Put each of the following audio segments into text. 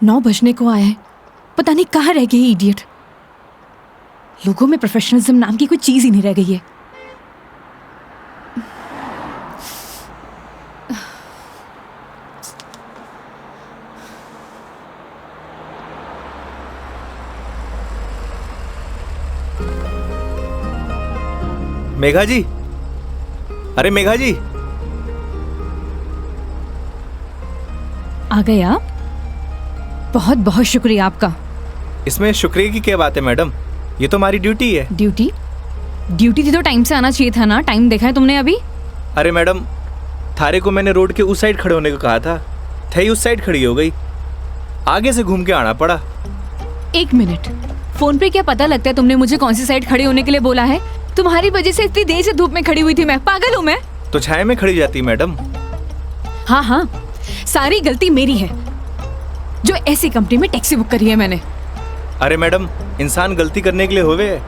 9 बजने को आया है, पता नहीं कहाँ रह गई इडियट। लोगों में प्रोफेशनलिज्म नाम की कोई चीज ही नहीं रह गई है। मेघा जी, अरे मेघा जी, आ गए आप? बहुत बहुत शुक्रिया आपका। इसमें शुक्रिया की क्या बात है मैडम, ये तो हमारी ड्यूटी है। ड्यूटी? ड्यूटी थी तो टाइम से आना चाहिए था ना। टाइम देखा है तुमने अभी? अरे मैडम, थारे को मैंने रोड के उस साइड खड़े होने को कहा था, थई उस साइड खड़ी हो गई, आगे से घूम के आना पड़ा। 1 मिनट, फोन पे क्या पता लगता है तुमने मुझे कौन सी साइड खड़े होने के लिए बोला है? तुम्हारी वजह से इतनी देर से धूप में खड़ी हुई थी मैं। पागल हूँ मैं? तो छाया में खड़ी जाती मैडम। हाँ हाँ, सारी गलती मेरी है जो ऐसी कंपनी में टैक्सी बुक करी है मैंने। अरे मैडम, इंसान गलती करने के लिए होवे है,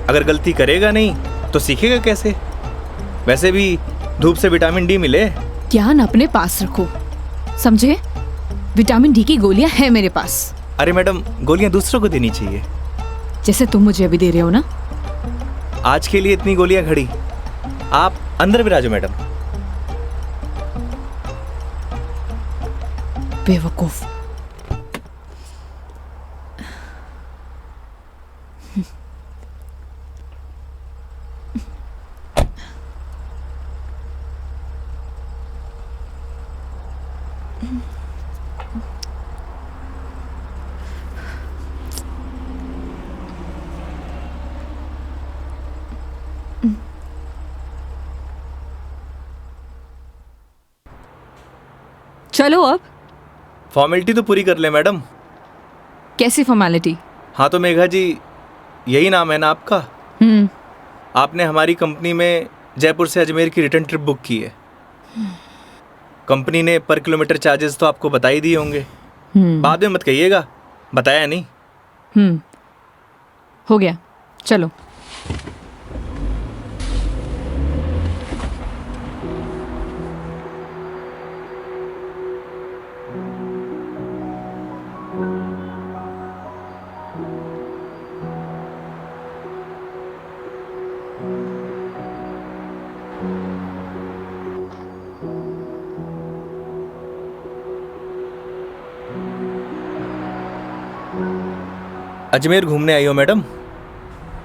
अगर गलती करेगा नहीं तो सीखेगा कैसे? वैसे भी धूप से विटामिन डी मिले। ज्ञान अपने पास रखो, समझे? विटामिन डी की गोलियां हैं मेरे पास। अरे मैडम, गोलियां दूसरों को देनी चाहिए, जैसे तुम मुझे अभी दे रहे हो ना। आज के लिए इतनी गोलियां खड़ी, आप अंदर विराजो मैडम। बेवकूफ। चलो अब। फॉर्मेलिटी तो पूरी कर ले मैडम। कैसी फॉर्मेलिटी? हाँ तो मेघा जी, यही नाम है ना आपका? आपने हमारी कंपनी में जयपुर से अजमेर की रिटर्न ट्रिप बुक की है। कंपनी ने पर किलोमीटर चार्जेस तो आपको बता ही दिए होंगे। बाद में मत कहिएगा बताया नहीं। हो गया, चलो। अजमेर घूमने आई हो madam?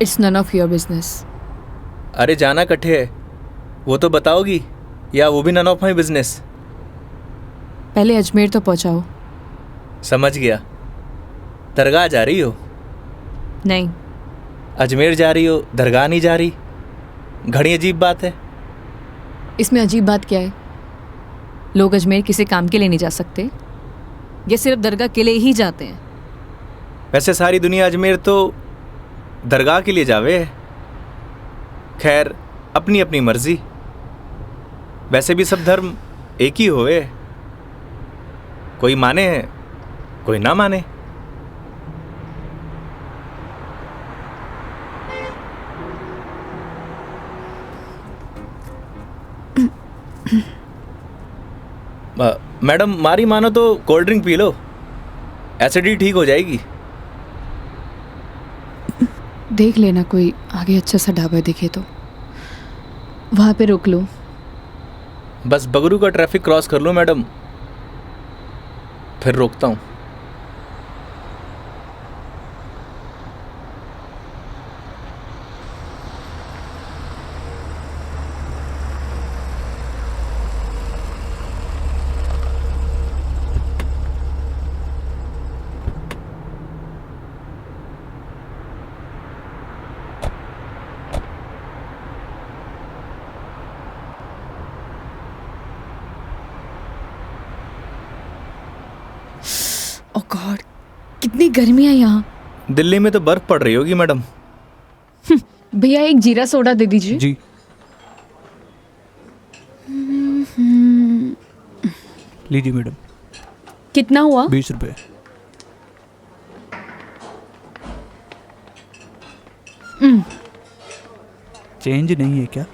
It's none of your business. अरे जाना कट्ठे है, वो तो बताओगी, या वो भी नन ऑफ माई बिजनेस? पहले अजमेर तो पहुंचाओ। समझ गया। दरगाह जा रही हो? नहीं। अजमेर जा रही हो, दरगाह नहीं जा रही? घड़ी अजीब बात है। इसमें अजीब बात क्या है? लोग अजमेर किसी काम के लिए नहीं जा सकते, ये सिर्फ दरगाह के लिए ही जाते हैं। वैसे सारी दुनिया अजमेर तो दरगाह के लिए जावे है। खैर, अपनी अपनी मर्जी। वैसे भी सब धर्म एक ही होवे, कोई माने है कोई ना माने। मैडम, मारी मानो तो cold drink P low, acidity ठीक हो जाएगी। देख लेना कोई आगे अच्छा सा ढाबा दिखे तो वहाँ पे रोक लो। बस बगरू का ट्रैफिक क्रॉस कर लो मैडम, फिर रोकता हूँ। ओह गॉड, कितनी गर्मी है यहाँ। दिल्ली में तो बर्फ पड़ रही होगी मैडम। भैया एक जीरा सोडा दे दीजिए। जी। लीजिए मैडम। कितना हुआ? 20 रुपये। चेंज नहीं है क्या?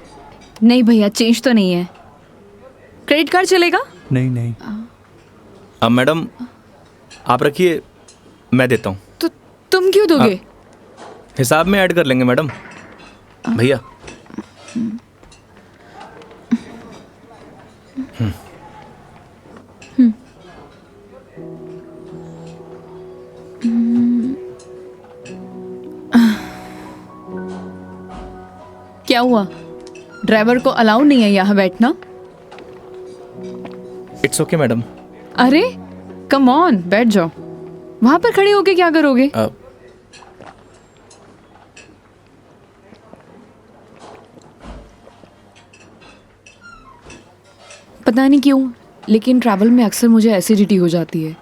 नहीं भैया, चेंज तो नहीं है। क्रेडिट कार्ड चलेगा? नहीं नहीं। अब मैडम, आप रखिए, मैं देता हूँ। तो तुम क्यों दोगे? हिसाब में ऐड कर लेंगे मैडम। भैया। क्या हुआ? ड्राइवर को अलाउ नहीं है यहाँ बैठना? It's okay madam. अरे कम ऑन, बैठ जाओ। वहां पर खड़े होके क्या करोगे? पता नहीं क्यों, लेकिन ट्रैवल में अक्सर मुझे एसिडिटी हो जाती है।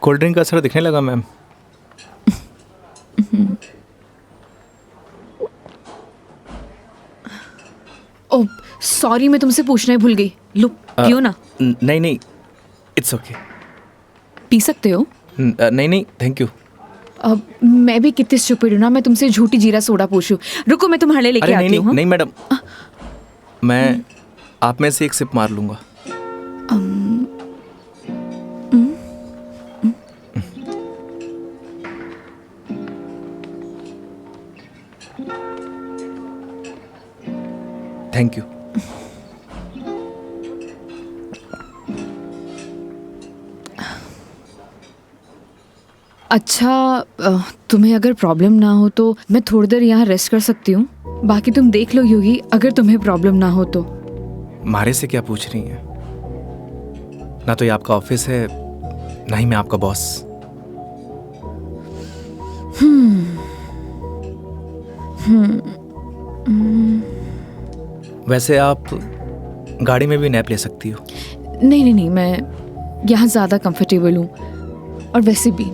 कोल्ड ड्रिंक का असर दिखने लगा मैम। ओह सॉरी, मैं तुमसे पूछना ही भूल गई। लो पियो ना। नहीं नहीं, इट्स ओके। पी सकते हो। नहीं नहीं, थैंक यू। अब मैं भी कितनी स्टूपिड हूँ ना, मैं तुमसे झूठी जीरा सोडा पूछूं। रुको मैं तुम्हारे लिए लेके अरे आती नहीं हूँ। नहीं, नहीं मैडम, मैं आप में से एक सिप मार लूंगा। Thank you. अच्छा, तुम्हें अगर प्रॉब्लम ना हो तो मैं थोड़ी देर यहाँ रेस्ट कर सकती हूँ। बाकी तुम देख लो योगी, अगर तुम्हें प्रॉब्लम ना हो तो। मारे से क्या पूछ रही हैं? ना तो ये आपका ऑफिस है, ना ही मैं आपका बॉस। वैसे आप गाड़ी में भी नैप ले सकती हो। नहीं नहीं नहीं, मैं यहाँ ज़्यादा कंफर्टेबल हूँ। और वैसे भी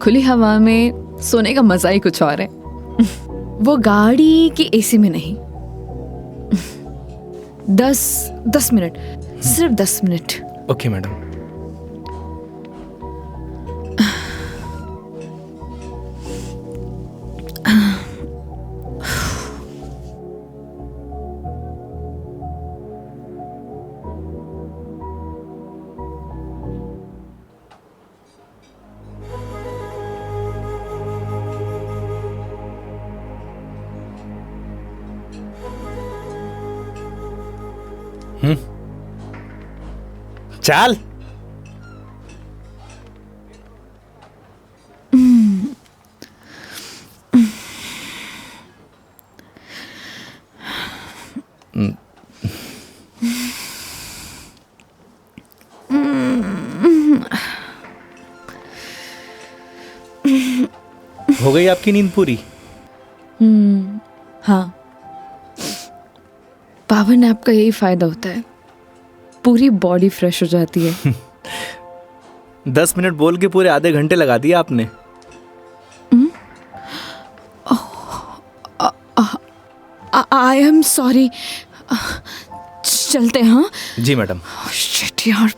खुली हवा में सोने का मज़ा ही कुछ और है। वो गाड़ी की एसी में नहीं। 10 मिनट, सिर्फ 10 मिनट। Okay madam. चाल। हो गई आपकी नींद पूरी? हाँ, पावर नैप का यही फायदा होता है, पूरी बॉडी फ्रेश हो जाती है। 10 मिनट बोल के पूरे आधे घंटे लगा दिए आपने। आई एम सॉरी। चलते हैं। हाँ जी मैडम। शिट यार।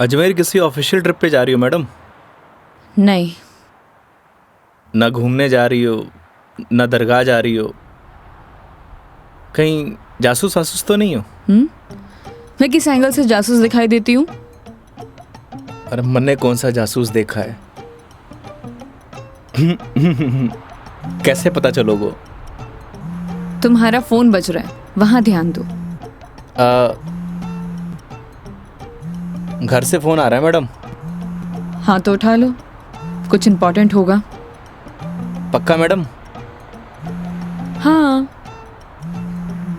अजमेर किसी ऑफिशियल ट्रिप पे जा रही हो मैडम? नहीं। ना घूमने जा रही हो, ना दरगाह जा रही हो, कहीं जासूस वासूस तो नहीं हो? मैं किस एंगल से जासूस दिखाई देती हूँ? अरे मैंने कौन सा जासूस देखा है? कैसे पता चलोगे? तुम्हारा फोन बज रहा है, वहां ध्यान दो। घर से फोन आ रहा है मैडम। हाँ तो उठा लो, कुछ इम्पोर्टेंट होगा। पक्का मैडम? हाँ,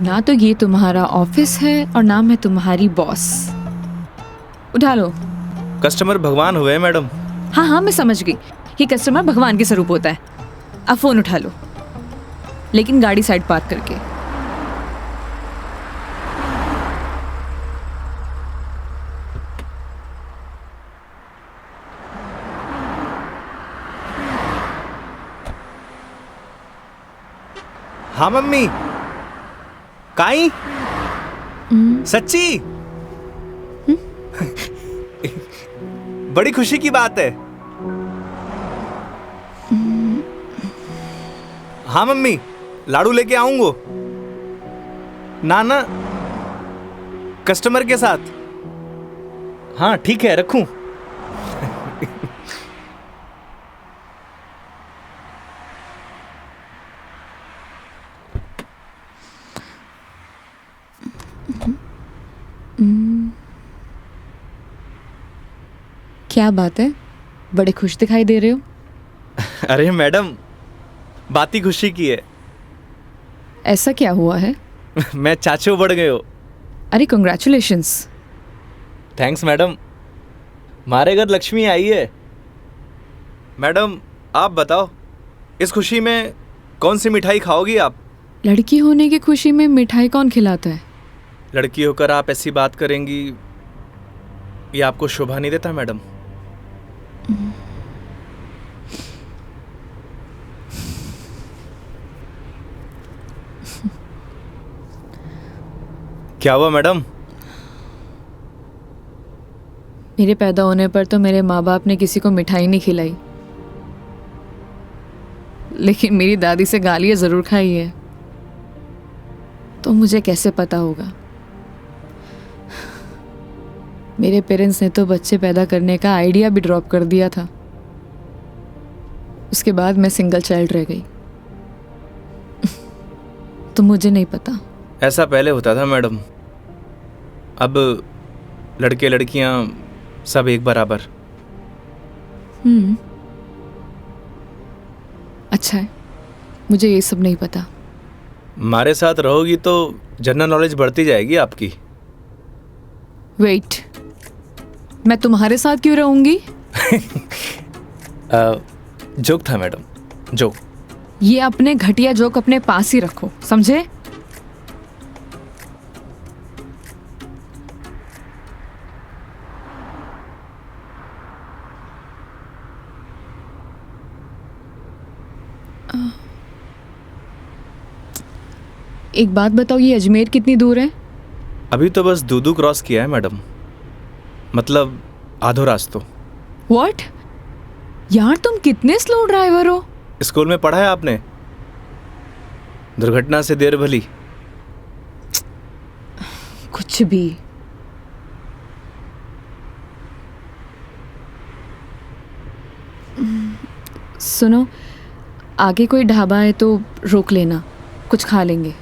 ना तो ये तुम्हारा ऑफिस है और ना मैं तुम्हारी बॉस। उठा लो। कस्टमर भगवान हुए मैडम। हाँ हाँ मैं समझ गई, ये कस्टमर भगवान के स्वरूप होता है। अब फोन उठा लो, लेकिन गाड़ी साइड पार्क करके। हाँ मम्मी। काई सच्ची? बड़ी खुशी की बात है। हाँ मम्मी, लाडू लेके आऊंगो। ना ना, कस्टमर के साथ। हाँ ठीक है, रखूं? क्या बात है, बड़े खुश दिखाई दे रहे हो। अरे मैडम, बात ही खुशी की है। ऐसा क्या हुआ है? मैं चाचू बढ़ गए हो। अरे कंग्रेचुलेशंस। Thanks madam. हमारे घर लक्ष्मी आई है। मैडम आप बताओ, इस खुशी में कौन सी मिठाई खाओगी आप? लड़की होने की खुशी में मिठाई कौन खिलाता है? लड़की होकर आप ऐसी बात करेंगी, ये आपको शोभा नहीं देता मैडम। क्या हुआ मैडम? मेरे पैदा होने पर तो मेरे माँ बाप ने किसी को मिठाई नहीं खिलाई, लेकिन मेरी दादी से गालियाँ ज़रूर खाई है। तो मुझे कैसे पता होगा? मेरे पेरेंट्स ने तो बच्चे पैदा करने का आइडिया भी ड्रॉप कर दिया था। उसके बाद मैं सिंगल चाइल्ड रह गई। तो मुझे नहीं पता। ऐसा पहले होता था मैडम, अब लड़के लड़कियां सब एक बराबर। अच्छा है, मुझे ये सब नहीं पता। हमारे साथ रहोगी तो जनरल नॉलेज बढ़ती जाएगी आपकी। वेट, मैं तुम्हारे साथ क्यों रहूंगी? जोक था मैडम, जोक। ये अपने घटिया जोक अपने पास ही रखो, समझे? एक बात बताओ, ये अजमेर कितनी दूर है? अभी तो बस दूदू क्रॉस किया है मैडम, मतलब आधो रास्तों। व्हाट? यार तुम कितने स्लो ड्राइवर हो। स्कूल में पढ़ा है आपने, दुर्घटना से देर भली। कुछ भी। सुनो, आगे कोई ढाबा है तो रोक लेना, कुछ खा लेंगे।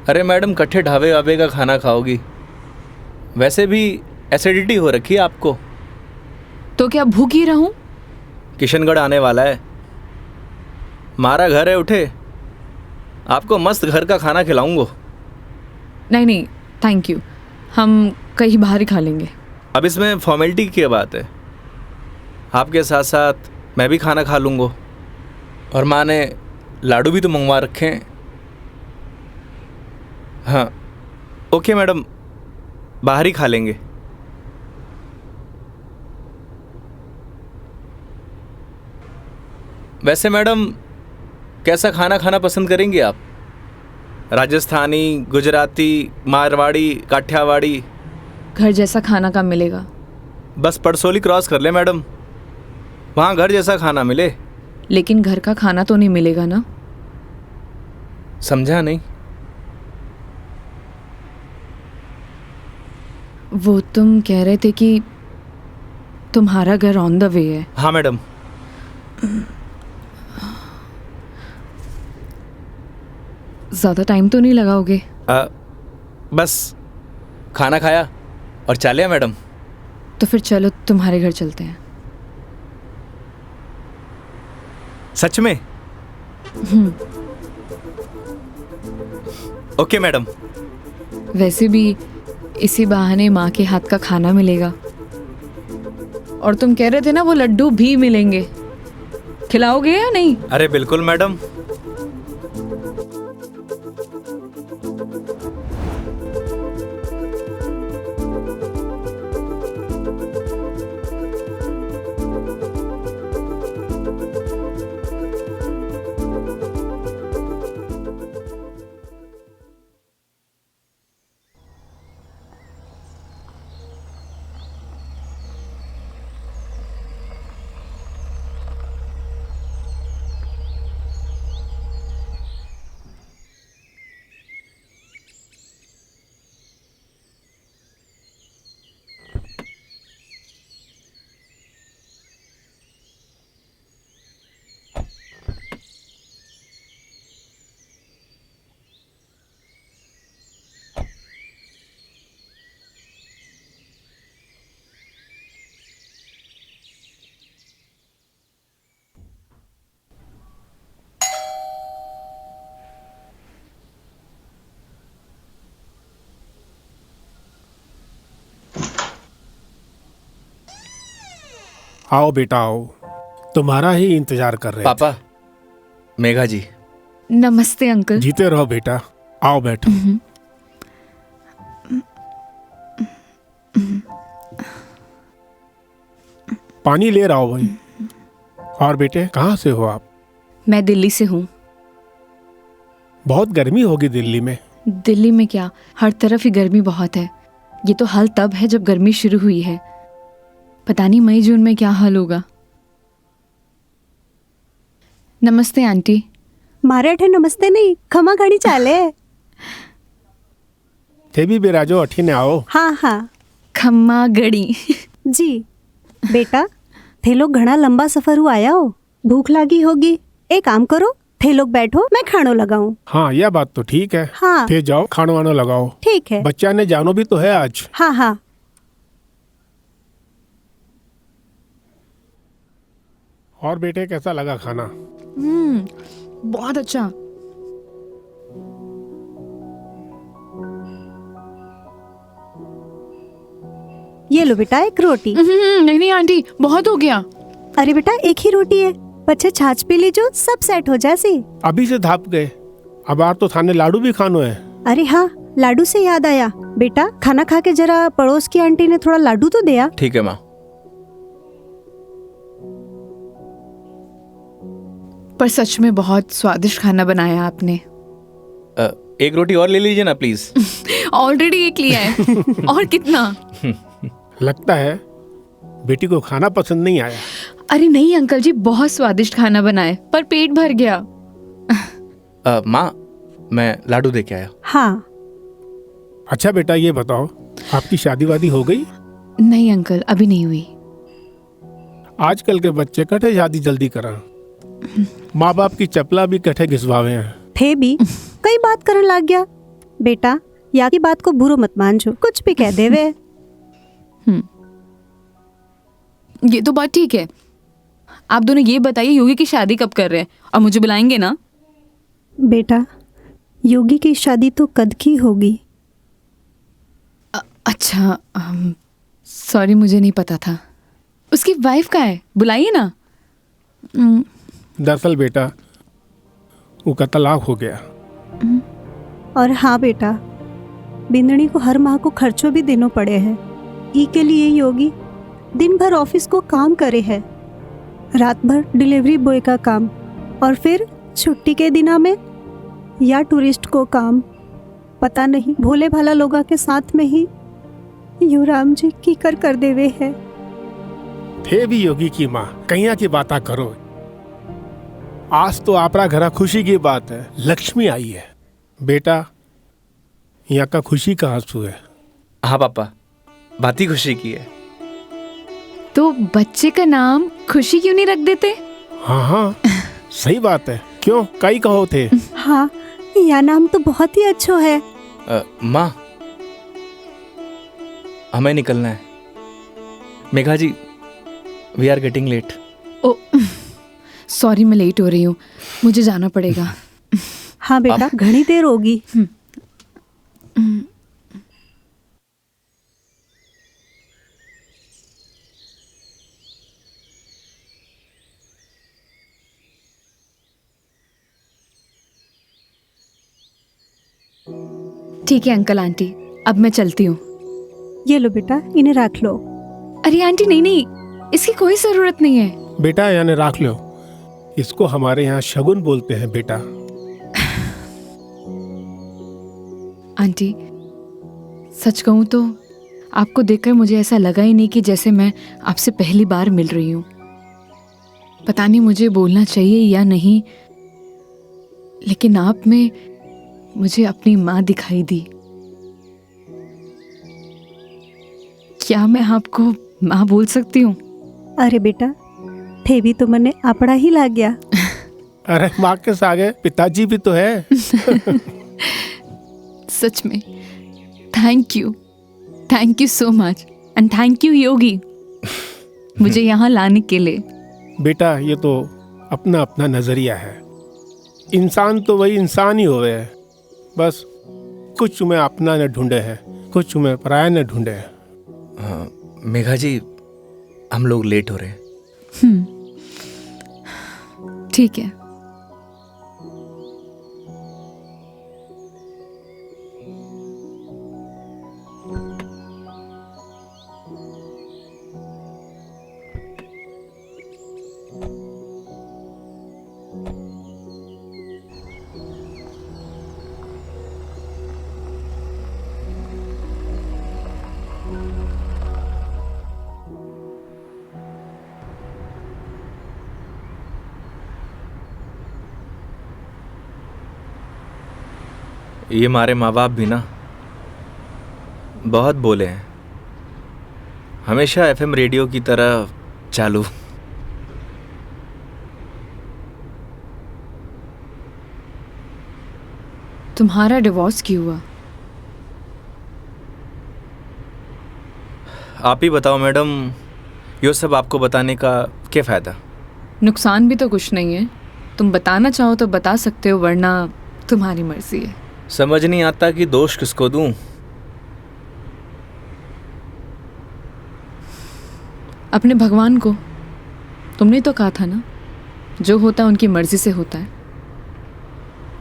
अरे मैडम, कट्ठे ढाबे वाबे का खाना खाओगी? वैसे भी एसिडिटी हो रखी है आपको। तो क्या भूखी रहूं? किशनगढ़ आने वाला है, हमारा घर है, उठे आपको मस्त घर का खाना खिलाऊंगा। नहीं नहीं, थैंक यू, हम कहीं बाहर ही खा लेंगे। अब इसमें फॉर्मेलिटी की बात है, आपके साथ साथ मैं भी खाना खा लूँगा। और माँ ने लाडू भी तो मंगवा रखे हैं। हाँ ओके मैडम, बाहर ही खा लेंगे। वैसे मैडम, कैसा खाना खाना पसंद करेंगी आप? राजस्थानी, गुजराती, मारवाड़ी, काठियावाड़ी? घर जैसा खाना कब मिलेगा? बस पड़सोली क्रॉस कर ले मैडम, वहाँ घर जैसा खाना मिले। लेकिन घर का खाना तो नहीं मिलेगा ना? समझा नहीं। वो तुम कह रहे थे कि तुम्हारा घर ऑन द वे है। हाँ मैडम। ज़्यादा टाइम तो नहीं लगाओगे? बस खाना खाया और चलिए मैडम। तो फिर चलो तुम्हारे घर चलते हैं। सच में? Okay madam. वैसे भी इसी बहाने माँ के हाथ का खाना मिलेगा। और तुम कह रहे थे ना वो लड्डू भी मिलेंगे, खिलाओगे या नहीं? अरे बिल्कुल मैडम। आओ बेटा आओ, तुम्हारा ही इंतजार कर रहे पापा, मेघा जी। नमस्ते अंकल। थे। जीते रहो बेटा, आओ बैठो। पानी ले रहा हो भाई। और बेटे कहाँ से हो आप? मैं दिल्ली से हूँ। बहुत गर्मी होगी दिल्ली में। दिल्ली में क्या, हर तरफ ही गर्मी बहुत है। ये तो हाल तब है जब गर्मी शुरू हुई है, पता नहीं मई जून में क्या हाल होगा। नमस्ते आंटी। મારે અઠે નમસ્તે નહીં ખમા ઘણી ચાલે. थे भी बिराजो अठीने आओ। હા હા खम्मा गड़ी। जी बेटा थे लोग घना लंबा सफर हुआ आया हो, भूख लागी होगी। एक काम करो, थे लोग बैठो, मैं खानो लगाऊं। हाँ यह बात तो ठीक है। हाँ फिर जाओ खानो वानो लगाओ। ठीक है। बच्चा ने जानो भी तो है आज। हाँ हाँ और बेटे कैसा लगा खाना? बहुत अच्छा। ये लो बेटा एक रोटी। नहीं नहीं आंटी, बहुत हो गया। अरे बेटा एक ही रोटी है, बच्चे छाछ पी लीजो, सब सेट हो जासी। अभी से धाप गए, अब आर तो थाने लाडू भी खानो है। अरे हाँ लाडू से याद आया, बेटा खाना खा के जरा पड़ोस की आंटी ने थोड़ा लाडू तो दिया। ठीक है माँ। पर सच में बहुत स्वादिष्ट खाना बनाया आपने। एक रोटी और ले लीजिए ना प्लीज। ऑलरेडी एक लिया है। और कितना? लगता है बेटी को खाना पसंद नहीं आया। अरे नहीं अंकल जी, बहुत स्वादिष्ट खाना बनाए, पर पेट भर गया। माँ, मैं लाडू दे के आया। हाँ अच्छा बेटा ये बताओ, आपकी शादी वादी हो गई? नहीं अंकल, अभी नहीं हुई। आजकल के बच्चे कठे शादी जल्दी करा, माँ बाप की चपला भी कठे घिसवावे हैं। थे भी कई बात करने लग गया। बेटा या की बात को बुरो मत मानजो, कुछ भी कह देवे। ये तो बात ठीक है। आप दोनों ये बताइए योगी की शादी कब कर रहे हैं, और मुझे बुलाएंगे ना? बेटा योगी की शादी तो कद की होगी। अच्छा, सॉरी मुझे नहीं पता था। उसकी वाइफ का है, बुलाइए ना। दरअसल बेटा उसका तलाक हो गया। और हाँ बेटा बिंदनी को हर माह को खर्चों भी देना पड़े हैं। ई के लिए योगी दिन भर ऑफिस को काम करे है, रात भर डिलीवरी बॉय का काम, और फिर छुट्टी के दिना में या टूरिस्ट को काम। पता नहीं भोले भाला लोगा के साथ में ही युवराम जी की कर देवे है। थे भी योगी की माँ, कहिया की बात करो। आज तो आपरा घरा खुशी की बात है, लक्ष्मी आई है। बेटा यहाँ का खुशी का आंसू है। हाँ पापा, बात ही खुशी की है। तो बच्चे का नाम खुशी क्यों नहीं रख देते? हाँ हाँ सही बात है, क्यों कई कहो थे। हाँ यह नाम तो बहुत ही अच्छा है। माँ, हमें निकलना है। Megha ji, we are getting late. Oh sorry, मैं लेट हो रही हूँ, मुझे जाना पड़ेगा। हाँ बेटा घनी देर होगी। ठीक है अंकल आंटी, अब मैं चलती हूँ। ये लो बेटा इन्हें रख लो। अरे आंटी नहीं नहीं, इसकी कोई जरूरत नहीं है। बेटा यानी राख लो, इसको हमारे यहाँ शगुन बोलते हैं बेटा। आंटी सच कहूँ तो आपको देखकर मुझे ऐसा लगा ही नहीं कि जैसे मैं आपसे पहली बार मिल रही हूँ। पता नहीं मुझे बोलना चाहिए या नहीं, लेकिन आप में मुझे अपनी माँ दिखाई दी। क्या मैं आपको माँ बोल सकती हूँ? अरे बेटा थे भी तो मने अपना ही लग गया। अरे माँ के सागे पिताजी भी तो है। सच में thank you so much, and thank you Yogi मुझे यहाँ लाने के लिए। बेटा ये तो अपना अपना नजरिया है, इंसान तो वही इंसान ही होवे है। बस कुछ में अपना न ढूंढे हैं, कुछ में पराया न ढूंढे हैं। मेघा जी, हम लोग लेट हो रहे हैं। ठीक है। ये हमारे माँ बाप भी ना बहुत बोले हैं, हमेशा एफएम रेडियो की तरह चालू। तुम्हारा डिवोर्स क्यों हुआ? आप ही बताओ मैडम, ये सब आपको बताने का क्या फ़ायदा? नुकसान भी तो कुछ नहीं है। तुम बताना चाहो तो बता सकते हो, वरना तुम्हारी मर्जी है। समझ नहीं आता कि दोष किसको दूं। अपने भगवान को। तुमने तो कहा था ना, जो होता है उनकी मर्जी से होता है।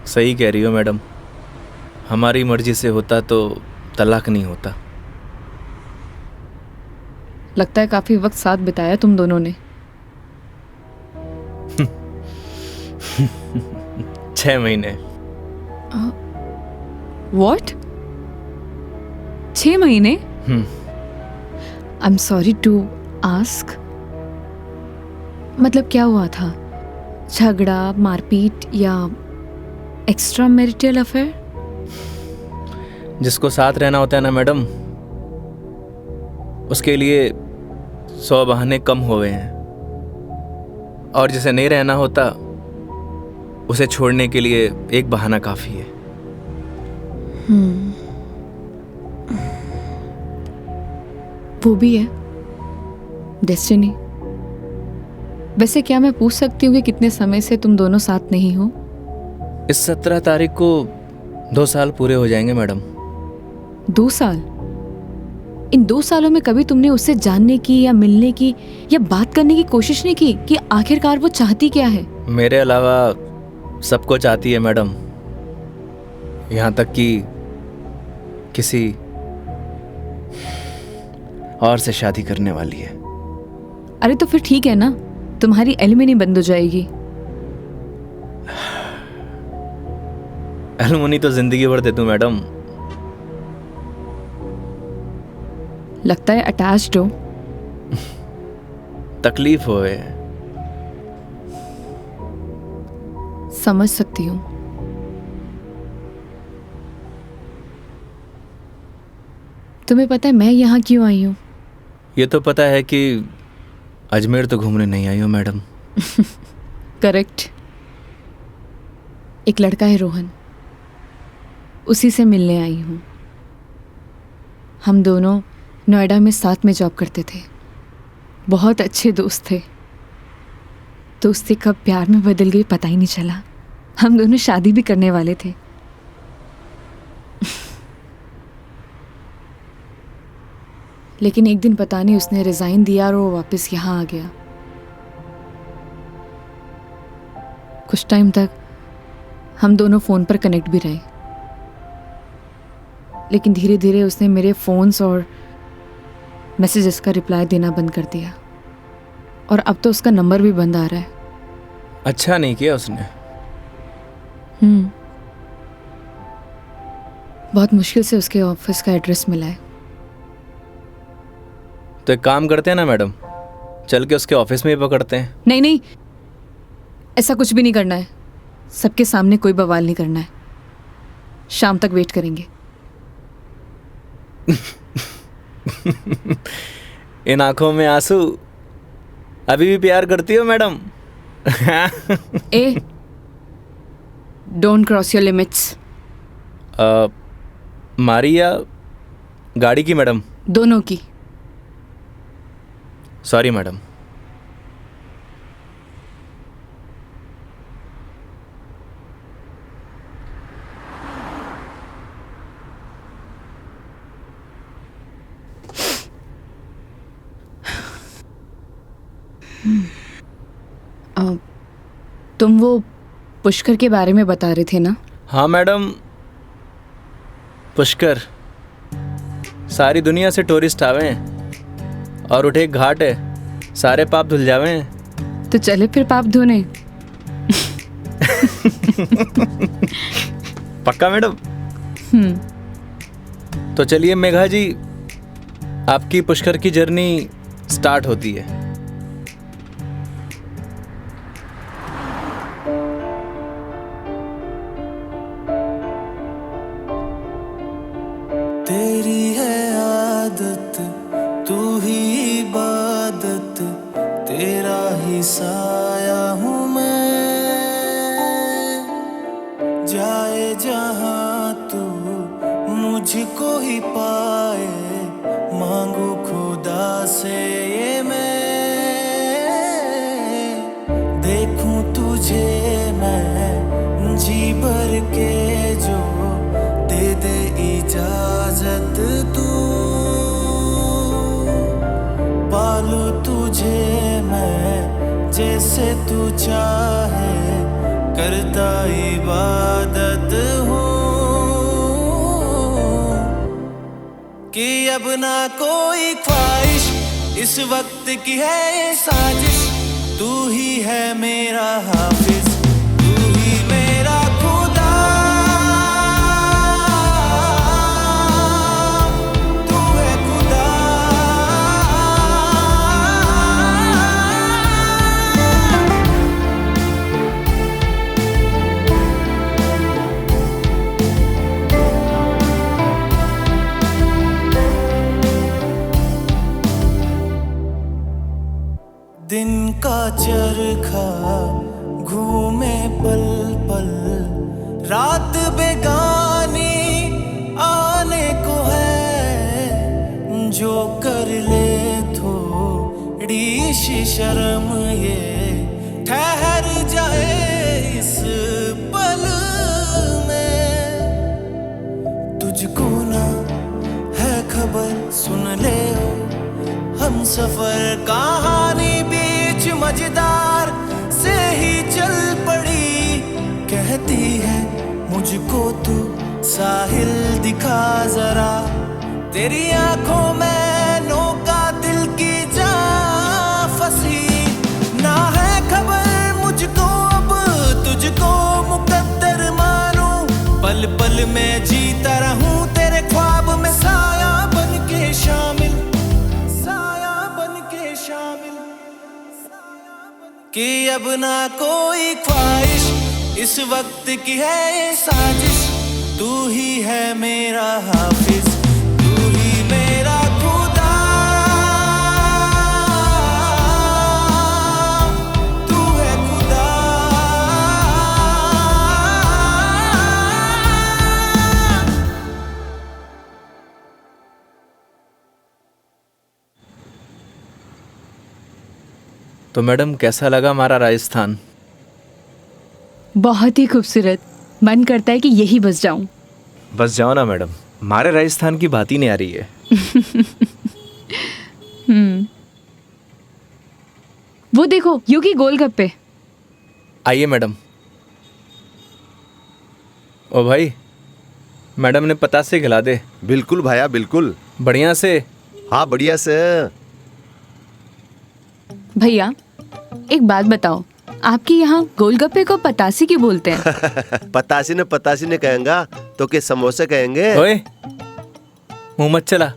सही कह रही हो मैडम, हमारी मर्जी से होता तो तलाक नहीं होता। लगता है काफी वक्त साथ बिताया तुम दोनों ने। 6 महीने। What? 6 महीने? I am sorry to ask, मतलब क्या हुआ था? झगड़ा, मारपीट या एक्स्ट्रा मैरिटल अफेयर? जिसको साथ रहना होता है ना मैडम, उसके लिए 100 बहाने कम हुए हैं, और जिसे नहीं रहना होता उसे छोड़ने के लिए एक बहाना काफ़ी है। वो भी है डेस्टिनी। वैसे क्या मैं पूछ सकती हूँ कि कितने समय से तुम दोनों साथ नहीं हो? इस 17 तारीख को 2 साल पूरे हो जाएंगे मैडम। 2 साल? इन 2 सालों में कभी तुमने उससे जानने की या मिलने की या बात करने की कोशिश नहीं की कि आखिरकार वो चाहती क्या है? मेरे अलावा सबको चाहती है मैडम, यहाँ तक कि किसी और से शादी करने वाली है। अरे तो फिर ठीक है ना, तुम्हारी एलिमनी बंद हो जाएगी। एलुमनी तो जिंदगी भर दे दूं मैडम। लगता है अटैच्ड हो। तकलीफ होए। समझ सकती हूँ। तुम्हें पता है मैं यहाँ क्यों आई हूँ? ये तो पता है कि अजमेर तो घूमने नहीं आई हो मैडम। करेक्ट। एक लड़का है रोहन, उसी से मिलने आई हूँ। हम दोनों नोएडा में साथ में जॉब करते थे, बहुत अच्छे दोस्त थे। दोस्ती कब प्यार में बदल गई पता ही नहीं चला। हम दोनों शादी भी करने वाले थे। लेकिन एक दिन पता नहीं उसने रिजाइन दिया और वो वापस यहाँ आ गया। कुछ टाइम तक हम दोनों फ़ोन पर कनेक्ट भी रहे, लेकिन धीरे धीरे उसने मेरे फ़ोन्स और मैसेजेस का रिप्लाई देना बंद कर दिया, और अब तो उसका नंबर भी बंद आ रहा है। अच्छा नहीं किया उसने। बहुत मुश्किल से उसके ऑफिस का एड्रेस मिला है। तो एक काम करते हैं ना मैडम, चल के उसके ऑफिस में ही पकड़ते हैं। नहीं नहीं, ऐसा कुछ भी नहीं करना है। सबके सामने कोई बवाल नहीं करना है। शाम तक वेट करेंगे। इन आंखों में आंसू, अभी भी प्यार करती हो madam? A, don't cross your limits. मारी या गाड़ी की मैडम? दोनों की। Sorry madam. तुम वो पुष्कर के बारे में बता रहे थे ना? हाँ मैडम, पुष्कर सारी दुनिया से टूरिस्ट आवे हैं और उठे एक घाट है, सारे पाप धुल जावे हैं। तो चले फिर पाप धोने। पक्का मैडम? तो चलिए मेघा जी, आपकी पुष्कर की जर्नी स्टार्ट होती है। तेरी है आदत, तू ही इबादत, तेरा ही साया हूँ मैं। जाए जहाँ तू मुझको ही पाए, मांगू खुदा से ये मैं। देखूं तुझे मैं जी भर के, जो दे दे इजाजत तू। पालू तुझे मैं जैसे तू चाहे, करता इबादत हूँ। कि अब ना कोई ख्वाहिश, इस वक्त की है ये साजिश। तू ही है मेरा हाफिज, तू ही मेरा खुदा। तू है खुदा। दिन का चरखा घूमे पल पल, रात बेगानी आने को है। जो कर ले थोड़ी सी शर्म, ये ठहर जाए इस पल में। तुझको ना है खबर, सुन ले हम सफर कहानी बीच मजेदार से ही चल पड़ी। कहती है मुझको तू साहिल दिखा जरा, तेरी आंखों में नौका दिल की जा फंसी। ना है खबर मुझको अब तुझको मुकद्दर मानूं, पल पल में जीता रहूं तेरे ख्वाब में, साया बन के शामिल, कि अब ना कोई ख्वाहिश, इस वक्त की है ये साजिश। तू ही है मेरा हाफिज, तू ही मेरा खुदा। तू है खुदा। तो मैडम कैसा लगा हमारा राजस्थान? बहुत ही खूबसूरत। मन करता है कि यही बस जाऊं। बस जाओ ना मैडम, हमारे राजस्थान की बात ही नहीं आ रही है। वो देखो योगी गोलगप्पे। आइए मैडम। ओ भाई, मैडम ने पतासे खिला दे। बिल्कुल भाया बिल्कुल। बढ़िया से। हाँ बढ़िया से। भैया एक बात बताओ, आपके यहाँ गोलगप्पे को पतासी क्यों बोलते हैं? पतासी ने कहेंगा तो के समोसे कहेंगे। ओए मुंह मत चला,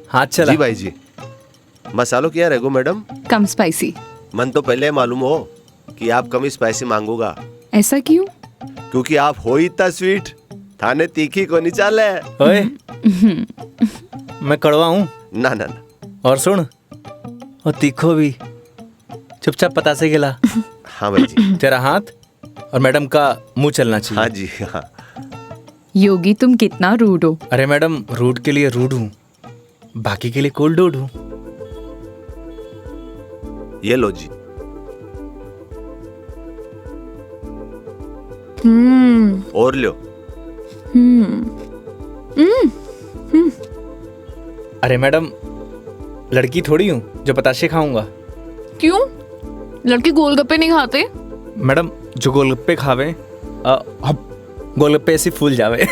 हाथ चला। जी भाई जी। मसालों क्या रहेगो मैडम? कम स्पाइसी। मन तो पहले मालूम हो कि आप कम स्पाइसी मांगोगा। ऐसा क्यों? क्योंकि आप हो ही इतना स्वीट, थाने तीखी को नहीं चाले। ओए मैं कड़वा हूँ? ना ना ना। और सुन, और तीखो भी। चुपचाप पतासे खिला। हाँ भाई जी। तेरा हाथ और मैडम का मुंह चलना चाहिए। हाँ जी हाँ। योगी तुम कितना रूड हो। अरे मैडम, रूड के लिए रूड हूँ, बाकी के लिए कोल्ड डूड हूँ। ये लो जी। और लो। अरे मैडम, लड़की थोड़ी हूँ जो पताशे खाऊंगा। क्यों? लड़के गोलगप्पे नहीं खाते? मैडम जो गोलगप्पे खावे गोलगप्पे ऐसे फूल जावे।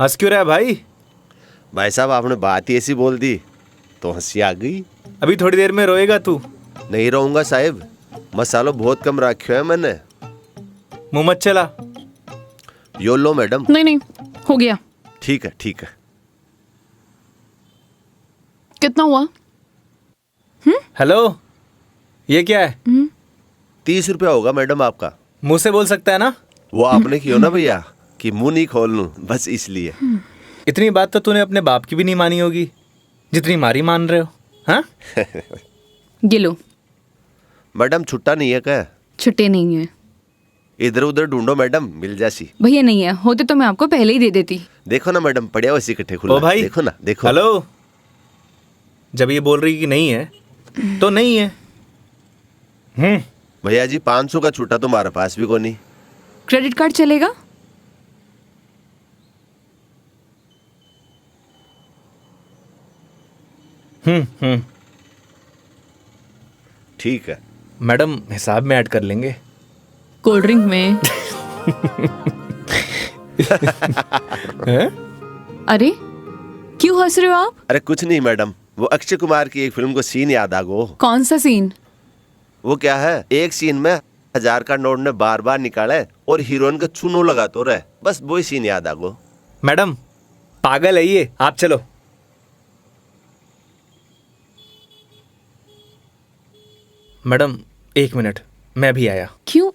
हंस क्यों रहा है भाई? भाई साहब आपने बात ही ऐसी बोल दी तो हंसी आ गई। अभी थोड़ी देर में रोएगा तू। नहीं रहूंगा साहब, मसालो बहुत कम रखो है मैंने। मुंह मत चला। यो लो मैडम। नहीं नहीं, हो गया। ठीक है ठीक है। कितना हुआ? हेलो, ये क्या है? 30 रुपया होगा मैडम आपका। मुंह से बोल सकता है ना? वो आपने किया ना भैया कि मुंह नहीं खोल लूं, बस इसलिए। इतनी बात तो तूने अपने बाप की भी नहीं मानी होगी जितनी मारी मान रहे हो। हाँ? ये लो। मैडम छुट्टा नहीं है क्या? छुट्टे नहीं है इधर उधर ढूंढो मैडम, मिल जासी। भैया, नहीं है। होते तो मैं आपको पहले ही दे देती। देखो ना मैडम, पड़िया वैसे इकट्ठे खुला। ओ भाई, देखो ना, देखो। हेलो, जब ये बोल रही कि नहीं है तो नहीं है। भैया जी 500 का छुट्टा तुम्हारे पास भी कोई नहीं। क्रेडिट कार्ड चलेगा? ठीक है मैडम, हिसाब में ऐड कर लेंगे। कोल्ड ड्रिंक में। अरे क्यों हंस रहे हो आप? अरे कुछ नहीं मैडम, वो अक्षय कुमार की एक फिल्म को सीन याद आ गो। कौन सा सीन? वो क्या है, एक सीन में 1000 का नोट ने बार बार निकाले और हीरोइन का चूनो लगा तो रहे, बस वही सीन याद आ गो। मैडम पागल है ये, आप चलो। मैडम 1 मिनट, मैं भी आया। क्यों?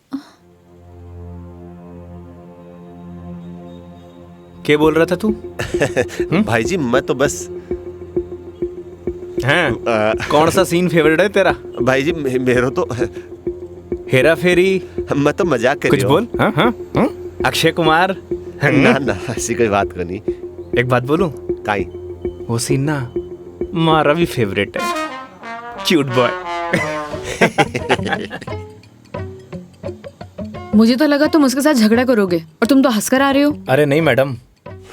क्या बोल रहा था तू? भाई जी मैं तो बस हैं? कौन सा सीन फेवरेट है तेरा? भाई जी मेरा तो हेरा फेरी? मैं तो मजाक कर कुछ बोल। हाँ हाँ हाँ? अक्षय कुमार? ना ना ऐसी कोई बात करनी। एक बात बोलूं? काई? वो सीन ना हमारा भी फेवरेट है। Cute boy. मुझे तो लगा तुम उसके साथ झगड़ा करोगे और तुम तो हंसकर आ रहे हो। अरे नहीं मैडम,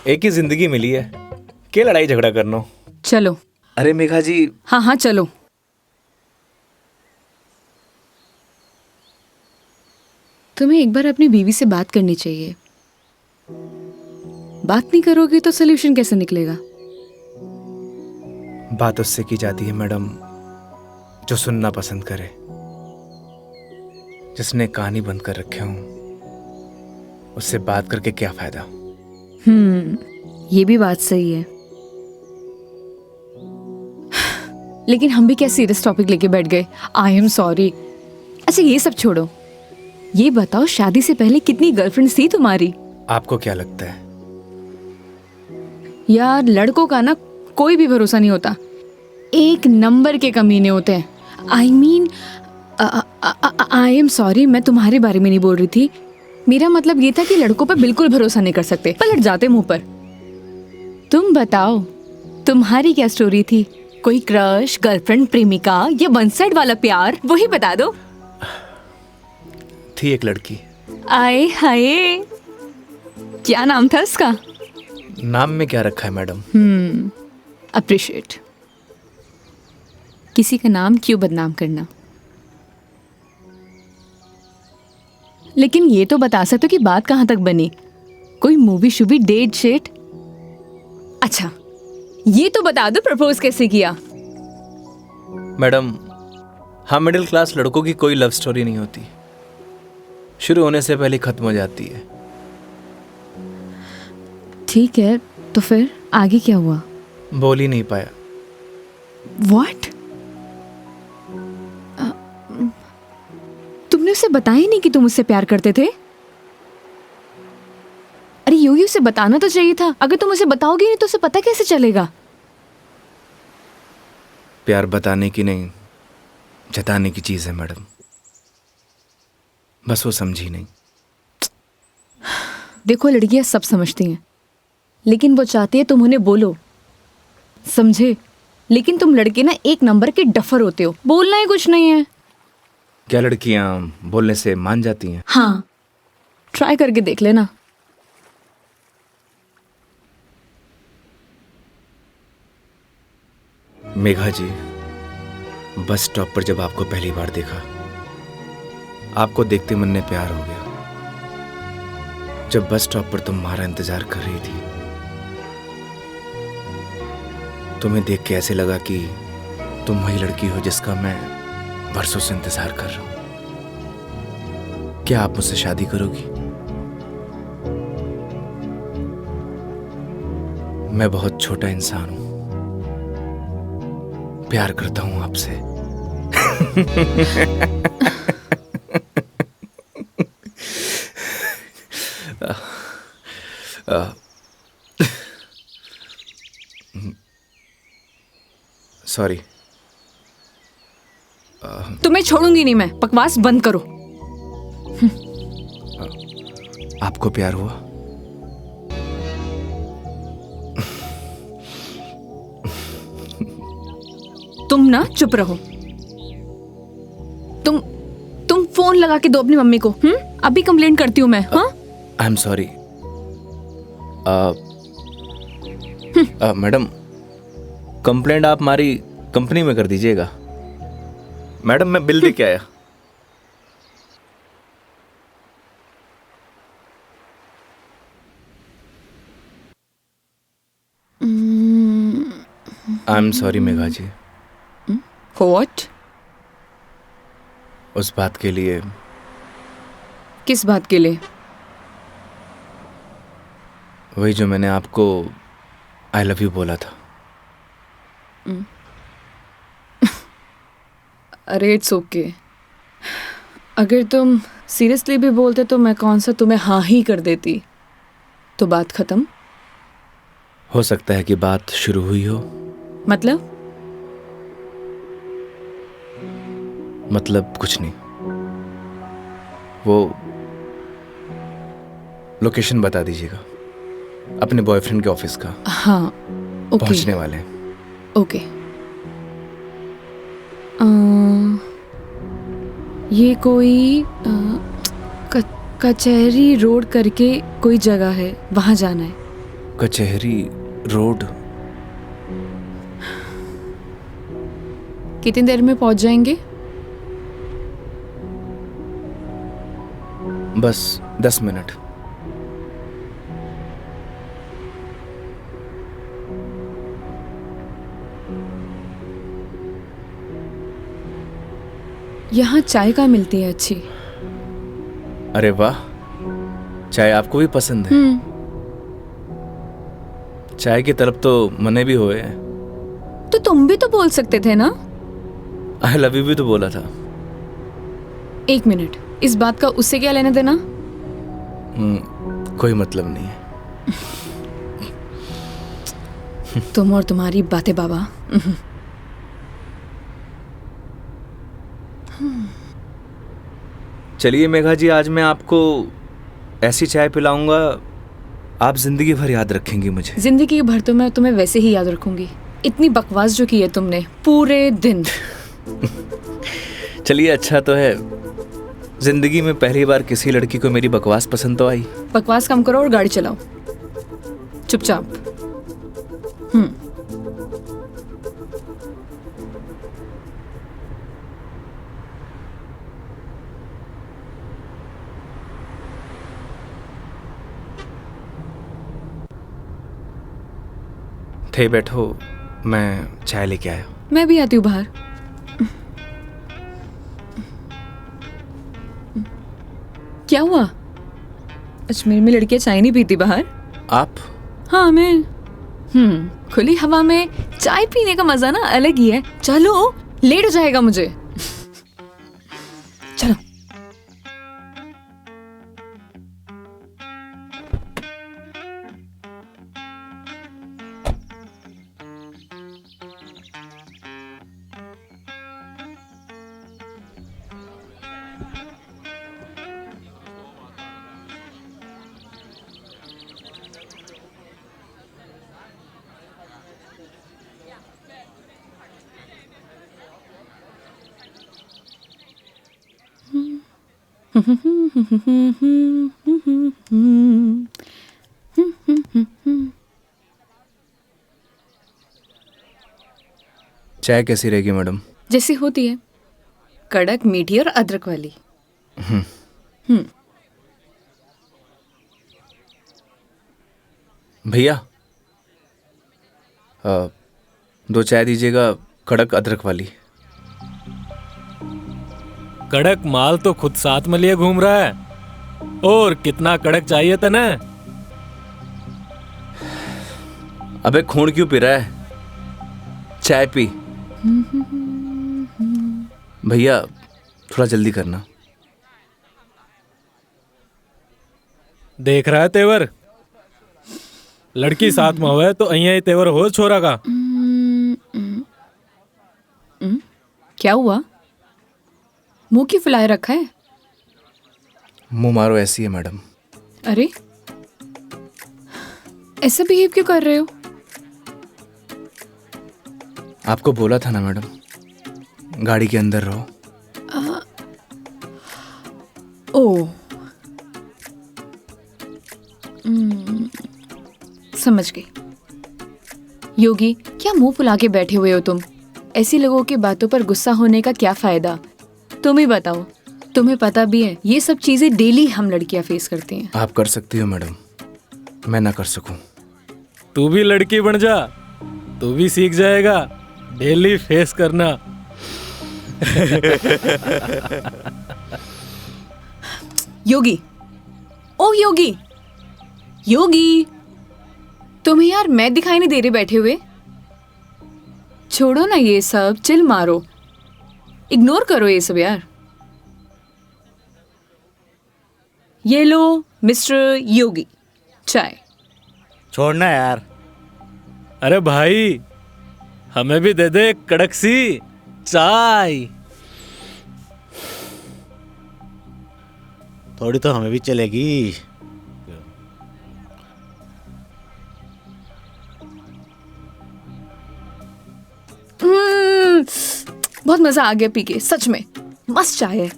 एक ही जिंदगी मिली है, क्या लड़ाई झगड़ा करना। चलो। अरे मेघा जी। हाँ हाँ चलो। तुम्हें एक बार अपनी बीवी से बात करनी चाहिए। बात नहीं करोगे तो सोल्यूशन कैसे निकलेगा? बात उससे की जाती है मैडम जो सुनना पसंद करे, जिसने कहानी बंद कर रखे हूं। उससे बात करके क्या फायदा? ये भी बात सही है। लेकिन हम भी क्या सीरियस टॉपिक लेके बैठ गए। आई एम सॉरी। अच्छा ये सब छोड़ो, ये बताओ शादी से पहले कितनी गर्लफ्रेंड्स थी तुम्हारी? आपको क्या लगता है? यार लड़कों का ना कोई भी भरोसा नहीं होता, एक नंबर के कमीने होते हैं। I mean I am sorry, मैं तुम्हारे बारे में नहीं बोल रही थी। मेरा मतलब ये था कि लड़कों पर बिल्कुल भरोसा नहीं कर सकते, पलट जाते मुंह पर। तुम बताओ तुम्हारी क्या स्टोरी थी? कोई क्रश, गर्लफ्रेंड, प्रेमिका या वन साइड वाला प्यार? वही बता दो। थी एक लड़की। आए हाय, क्या नाम था उसका? नाम में क्या रखा है मैडम? अप्रिशिएट। किसी का नाम क्यों बदनाम करना। लेकिन ये तो बता सकते हो कि बात कहां तक बनी? कोई मूवी शूवी, डेट शेट? अच्छा ये तो बता दो प्रपोज कैसे किया? मैडम हम मिडिल क्लास लड़कों की कोई लव स्टोरी नहीं होती, शुरू होने से पहले खत्म हो जाती है। ठीक है, तो फिर आगे क्या हुआ? बोल ही नहीं पाया। What? तुमने उसे बताया ही नहीं कि तुम उससे प्यार करते थे? अरे योगी उसे बताना तो चाहिए था। अगर तुम उसे बताओगे नहीं तो उसे पता कैसे चलेगा? प्यार बताने की नहीं, जताने की चीज है मैडम, बस वो समझी नहीं। देखो लड़कियां सब समझती हैं, लेकिन वो चाहती है तुम उन्हें बोलो, समझे? लेकिन तुम लड़के ना एक नंबर के डफर होते हो, बोलना ही कुछ नहीं है। क्या लड़कियां बोलने से मान जाती हैं? हाँ, ट्राई करके देख लेना। मेघा जी बस स्टॉप पर जब आपको पहली बार देखा, आपको देखते मन में प्यार हो गया। जब बस स्टॉप पर तुम हमारा इंतजार कर रही थी, तुम्हें देख के ऐसे लगा कि तुम वही लड़की हो जिसका मैं बरसों से इंतजार कर रहा हूं। क्या आप मुझसे शादी करोगी? मैं बहुत छोटा इंसान हूं, प्यार करता हूं आपसे। सॉरी। तुम्हें छोड़ूंगी नहीं मैं, बकवास बंद करो। आपको प्यार हुआ? तुम ना चुप रहो। तुम फोन लगा के दो अपनी मम्मी को। अभी कंप्लेंट करती हूँ मैं। हाँ, आई एम सॉरी। मैडम, कंप्लेंट आप हमारी कंपनी में कर दीजिएगा। मैडम, मैं बिल दे के आया। I am sorry Megha ji, what? उस बात के लिए। किस बात के लिए? वही जो मैंने आपको आई लव यू बोला था। अरे इट्स ओके। अगर तुम सीरियसली भी बोलते तो मैं कौन सा तुम्हें हाँ ही कर देती, तो बात खत्म। हो सकता है कि बात शुरू हुई हो। मतलब कुछ नहीं। वो लोकेशन बता दीजिएगा अपने बॉयफ्रेंड के ऑफिस का। हाँ ओके। पहुंचने वाले हैं। ओके। ये कोई कचहरी रोड करके कोई जगह है, वहां जाना है। कचहरी रोड? कितनी देर में पहुंच जाएंगे? बस 10 मिनट। यहाँ चाय का मिलती है अच्छी। अरे वाह, चाय आपको भी पसंद है? चाय की तरफ तो मने भी हुए हैं। तो तुम भी तो बोल सकते थे ना। आई लव यू भी तो बोला था। एक मिनट, इस बात का उससे क्या लेना देना? कोई मतलब नहीं है। तुम और तुम्हारी बातें बाबा। चलिए मेघा जी, आज मैं आपको ऐसी चाय पिलाऊंगा, आप जिंदगी भर याद रखेंगी मुझे। जिंदगी भर तो मैं तुम्हें वैसे ही याद रखूंगी। इतनी बकवास जो की है तुमने पूरे दिन। चलिए, अच्छा तो है, जिंदगी में पहली बार किसी लड़की को मेरी बकवास पसंद तो आई। बकवास कम करो और गाड़ी चलाओ चुपचाप। थे बैठो, मैं चाय लेके आया। मैं भी आती हूँ बाहर। क्या हुआ? अजमेर में लड़कियां चाय नहीं पीती बाहर? आप? हाँ मैं। खुली हवा में चाय पीने का मजा ना अलग ही है। चलो, लेट हो जाएगा मुझे। चलो। चाय कैसी रहेगी मैडम? जैसी होती है, कड़क, मीठी और अदरक वाली। भैया 2 चाय दीजिएगा, कड़क अदरक वाली। कड़क माल तो खुद साथ में लिए घूम रहा है, और कितना कड़क चाहिए था ना? अबे खून क्यों पी रहा है, चाय पी। भैया थोड़ा जल्दी करना। देख रहा है तेवर, लड़की साथ में हुआ है तो अहिया ही तेवर हो छोरा का। क्या हुआ, मुंह क्यों फुलाए रखा है? मुंह मारो ऐसी है मैडम। अरे ऐसा बिहेव क्यों कर रहे हो? आपको बोला था ना मैडम, गाड़ी के अंदर रहो। ओ समझ गई। योगी, क्या मुंह फुला के बैठे हुए हो तुम? ऐसी लोगों की बातों पर गुस्सा होने का क्या फायदा? तुम ही बताओ, तुम्हें पता भी है ये सब चीजें डेली हम लड़कियां फेस करती हैं। आप कर सकती हो मैडम, मैं ना कर सकूं। तू भी लड़की बन जा, तू भी सीख जाएगा डेली फेस करना। योगी, ओ योगी, योगी, तुम्हें यार मैं दिखाई नहीं दे रही बैठे हुए? छोड़ो ना ये सब, चिल मारो, इग्नोर करो ये सब यार। ये लो मिस्टर योगी, चाय। छोड़ना यार। अरे भाई, हमें भी दे दे कड़क सी चाय। थोड़ी तो हमें भी चलेगी। बहुत मजा आ गया पी के, सच में मस्त चाय है।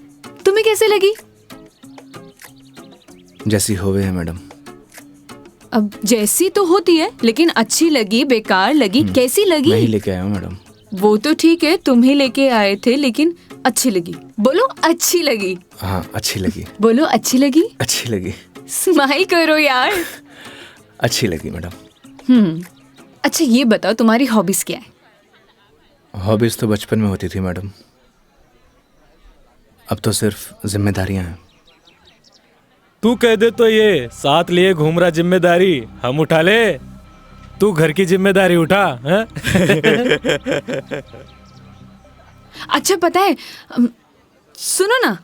तुम्हें कैसे लगी? जैसी होवे है मैडम। अब जैसी तो होती है, लेकिन अच्छी लगी, बेकार लगी, कैसी लगी? मैं ही लेके आया हूँ मैडम। वो तो ठीक है, तुम ही लेके आए थे, लेकिन अच्छी लगी। बोलो अच्छी लगी। हाँ अच्छी लगी। बोलो अच्छी लगी। अच्छी लगी। स्माइल करो यार। अच्छी लगी मैडम। अच्छा ये बताओ, तुम्हारी हॉबीज क्या है? हॉबीज तो बचपन में होती थी मैडम, अब तो सिर्फ जिम्मेदारियां हैं। तू कह दे तो ये साथ लिए घूम रहा जिम्मेदारी हम उठा ले, तू घर की जिम्मेदारी उठा है? अच्छा पता है, सुनो ना,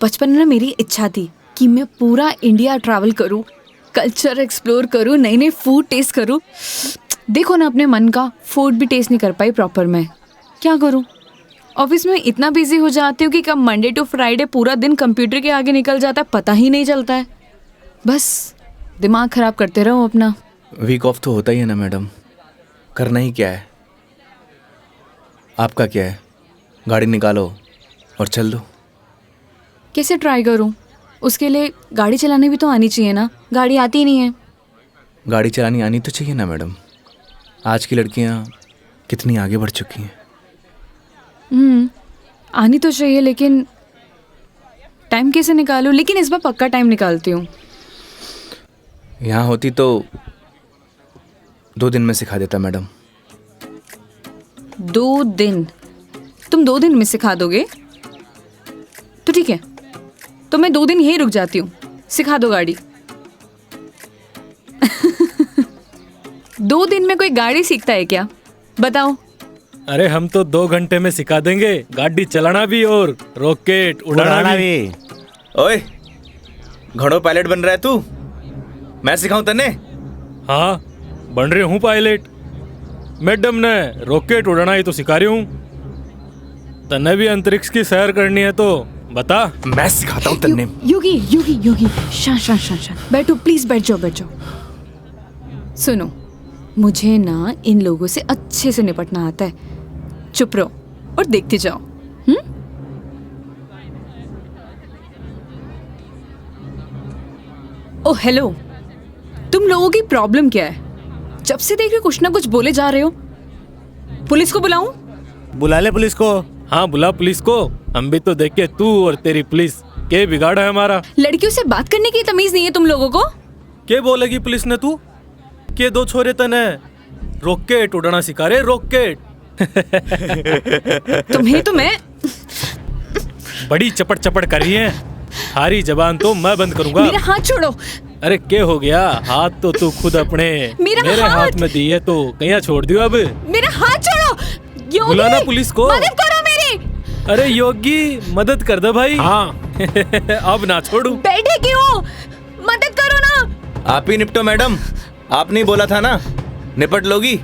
बचपन में ना मेरी इच्छा थी कि मैं पूरा इंडिया ट्रैवल करूं, कल्चर एक्सप्लोर करूं, नए नए फूड टेस्ट करूं। देखो ना, अपने मन का फूड भी टेस्ट नहीं कर पाई प्रॉपर मैं। क्या करूं? ऑफिस में इतना बिजी हो जाती हूँ कि कब मंडे टू फ्राइडे पूरा दिन कंप्यूटर के आगे निकल जाता है, पता ही नहीं चलता है। बस दिमाग खराब करते रहो अपना। वीक ऑफ तो होता ही है ना मैडम, करना ही क्या है। आपका क्या है, गाड़ी निकालो और चल दो। कैसे ट्राई करूं? उसके लिए गाड़ी चलानी भी तो आनी चाहिए ना, गाड़ी आती ही नहीं है। गाड़ी चलानी आनी तो चाहिए ना मैडम, आज की लड़कियां कितनी आगे बढ़ चुकी हैं। आनी तो चाहिए, लेकिन टाइम कैसे निकालूं? लेकिन इस बार पक्का टाइम निकालती हूँ। यहाँ होती तो 2 दिन में सिखा देता मैडम। 2 दिन? तुम 2 दिन में सिखा दोगे? तो ठीक है, तो मैं 2 दिन यहीं रुक जाती हूँ, सिखा दो गाड़ी। 2 दिन में कोई गाड़ी सीखता है क्या? बताओ। अरे हम तो 2 घंटे में सिखा देंगे, गाड़ी चलाना भी और रॉकेट उड़ाना भी। ओए, घोड़ों पायलट बन रहा है तू? मैं सिखाऊं तन्ने? हाँ बन रही हूँ पायलट। मैडम ने रॉकेट उड़ाना ही तो सिखा रही हूँ। तन्ने भी अंतरिक्ष की सैर करनी है तो बता। मैं सिखाता हूँ तन्ने। योगी योगी योगी, शांत। बैठो प्लीज, बैठ जाओ। सुनो, मुझे ना इन लोगों से अच्छे से निपटना आता है। चुप रहो और देखते जाओ। ओ हेलो, तुम लोगों की प्रॉब्लम क्या है? जब से देख रहे कुछ ना कुछ बोले जा रहे हो। पुलिस को बुलाऊं? बुला ले पुलिस को। हाँ बुला पुलिस को, हम भी तो देखे तू और तेरी पुलिस के बिगाड़ा है हमारा। लड़कियों से बात करने की तमीज नहीं है तुम लोगों को? के बोलेगी पुलिस ने तू के दो छोरे तने रॉकेट उड़ाना सिखा रहे, रॉकेट। तुम्हें तो मैं बड़ी चपड़ चपड़ कर रही है, हारी जबान तो मैं बंद करूंगा। मेरा हाथ छोड़ो। अरे क्या हो गया, हाथ तो तू खुद अपने मेरे हाथ में दी है तो कहीं छोड़ दियो अब। मेरा हाथ छोड़ो योगी। बुलाना पुलिस को। मदद करो मेरी। अरे योगी मदद कर दे भाई। हाँ अब ना छोड़ू। बैठे क्यों, मदद करो ना। आप ही निपटो मैडम, आपने ही बोला था ना निपट लोगी।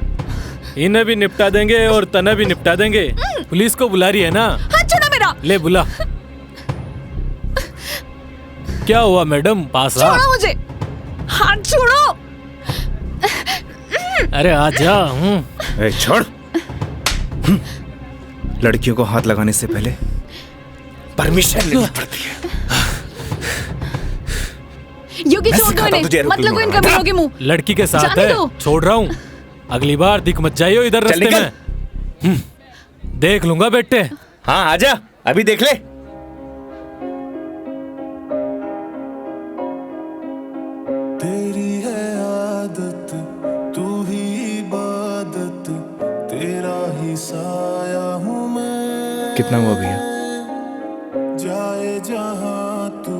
इन्हें भी निपटा देंगे और तने भी निपटा देंगे। पुलिस को बुला रही है ना, हाथ छोड़ो मेरा। ले बुला। क्या हुआ मैडम, पास आ। छोड़ो मुझे, हाथ छोड़ो। अरे आ जा। ए, छोड़। लड़कियों को हाथ लगाने से पहले परमिशन लेनी पड़ती है। योगी छोड़ दो इन्हें, मत लगो इन कमीनों के मुंह। लड़की के साथ जाने है, दो। छोड़ रहा हूँ। अगली बार दिख मत जाइयो इधर चल रास्ते निकल। में। देख लूंगा बेटे। हाँ आजा, अभी देख ले। तेरी है आदत, तू ही इबादत, तेरा ही साया हूँ मैं। कितना हुआ भैया? जाए जहाँ तू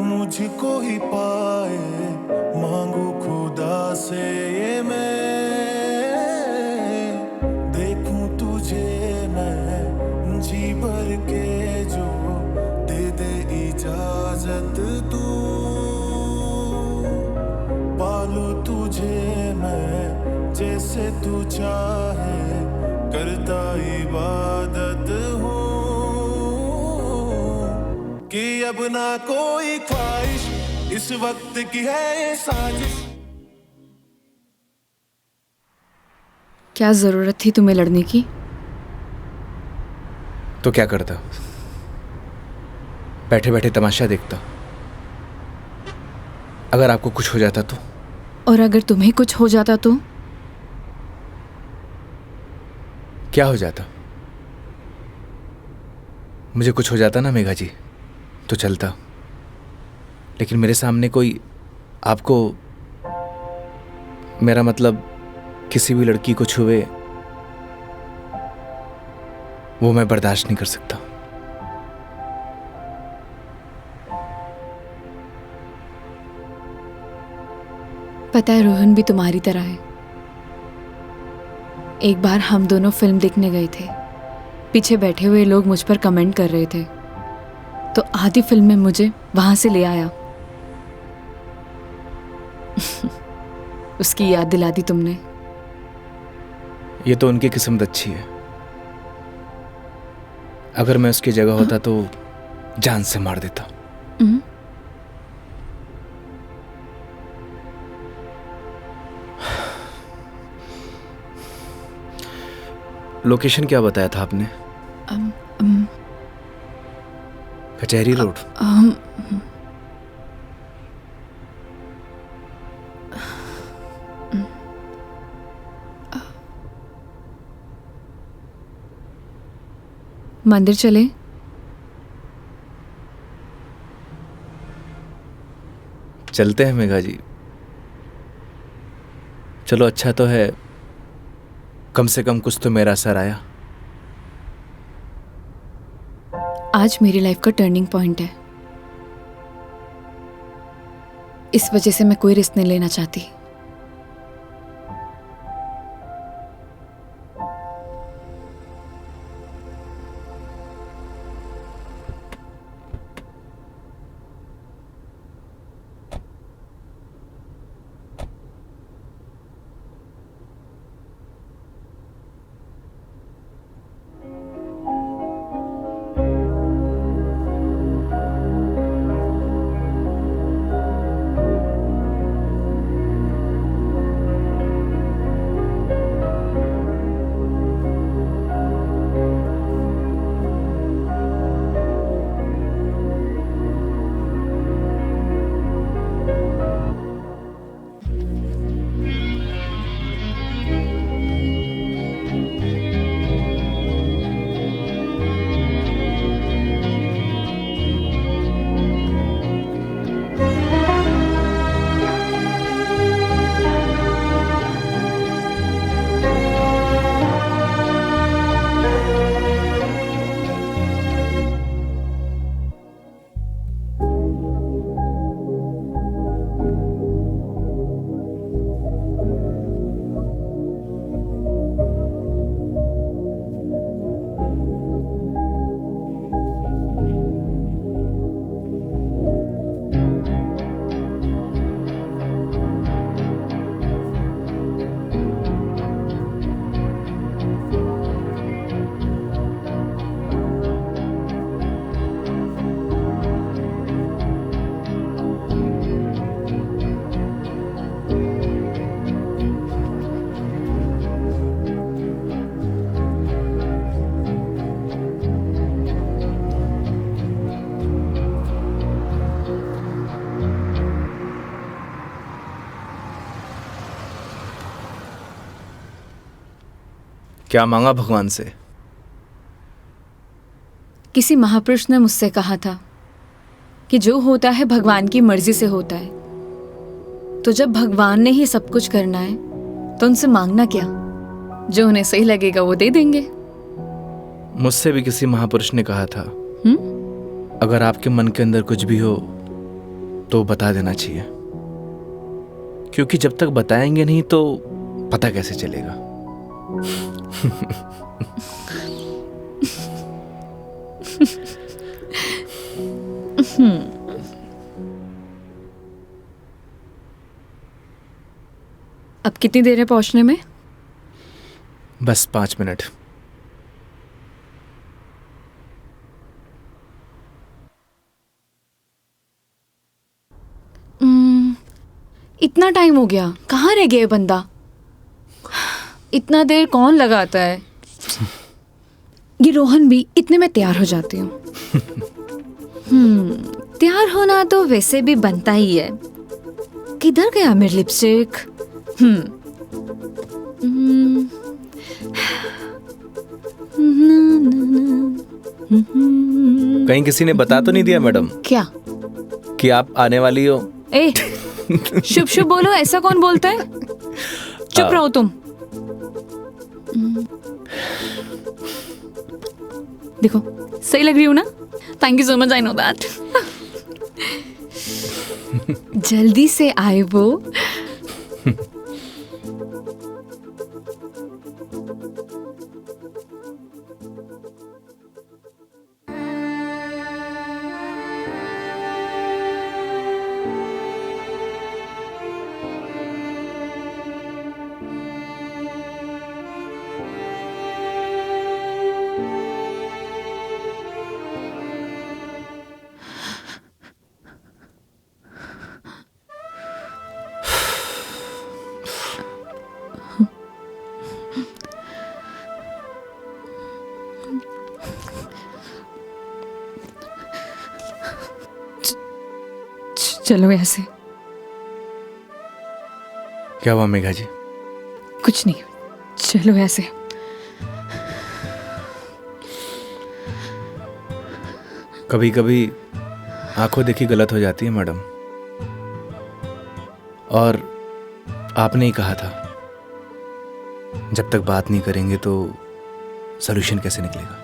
मुझको ही पाए, मांगू खुदा से ये मैं। देखूं तुझे मैं जी भर के, जो दे दे इजाजत तू। पालू तुझे मैं जैसे तू चाहे, करता इबादत हूँ कि अब ना कोई ख्वाहिश, इस वक्त की है ये साजिश। क्या जरूरत थी तुम्हें लड़ने की? तो क्या करता, बैठे बैठे तमाशा देखता। अगर आपको कुछ हो जाता तो? और अगर तुम्हें कुछ हो जाता तो? क्या हो जाता? मुझे कुछ हो जाता ना मेघा जी तो चलता, लेकिन मेरे सामने कोई आपको, मेरा मतलब किसी भी लड़की को छुए, वो मैं बर्दाश्त नहीं कर सकता। पता है रोहन भी तुम्हारी तरह है। एक बार हम दोनों फिल्म देखने गए थे, पीछे बैठे हुए लोग मुझ पर कमेंट कर रहे थे, तो आधी फिल्म में मुझे वहां से ले आया। उसकी याद दिला दी तुमने। ये तो उनकी किस्मत अच्छी है। अगर मैं उसकी जगह होता तो जान से मार देता। लोकेशन क्या बताया था आपने? कचहरी रोड। मंदिर चले? चलते हैं मेघा जी। चलो अच्छा तो है, कम से कम कुछ तो मेरा असर आया। आज मेरी लाइफ का टर्निंग पॉइंट है। इस वजह से मैं कोई रिस्क नहीं लेना चाहती। क्या मांगा भगवान से? किसी महापुरुष ने मुझसे कहा था कि जो होता है भगवान की मर्जी से होता है, तो जब भगवान ने ही सब कुछ करना है तो उनसे मांगना क्या, जो उन्हें सही लगेगा वो दे देंगे। मुझसे भी किसी महापुरुष ने कहा था, अगर आपके मन के अंदर कुछ भी हो तो बता देना चाहिए, क्योंकि जब तक बताएंगे नहीं तो पता कैसे चलेगा। अब कितनी देर है पहुंचने में? बस 5 मिनट। इतना टाइम हो गया, कहाँ रह गया ये बंदा? इतना देर कौन लगाता है? ये रोहन भी, इतने में तैयार हो जाती हूँ। तैयार होना तो वैसे भी बनता ही है। किधर गया मेरी लिपस्टिक? कहीं किसी ने बता तो नहीं दिया मैडम क्या? कि आप आने वाली हो? ए, शुभ शुभ बोलो, ऐसा कौन बोलता है? चुप रहो तुम। देखो सही लग रही हूँ ना? Thank you so much, I know that. जल्दी से आए वो। चलो ऐसे। क्या हुआ मेघा जी? कुछ नहीं, चलो ऐसे। कभी कभी आंखों देखी गलत हो जाती है मैडम, और आपने ही कहा था जब तक बात नहीं करेंगे तो सॉल्यूशन कैसे निकलेगा।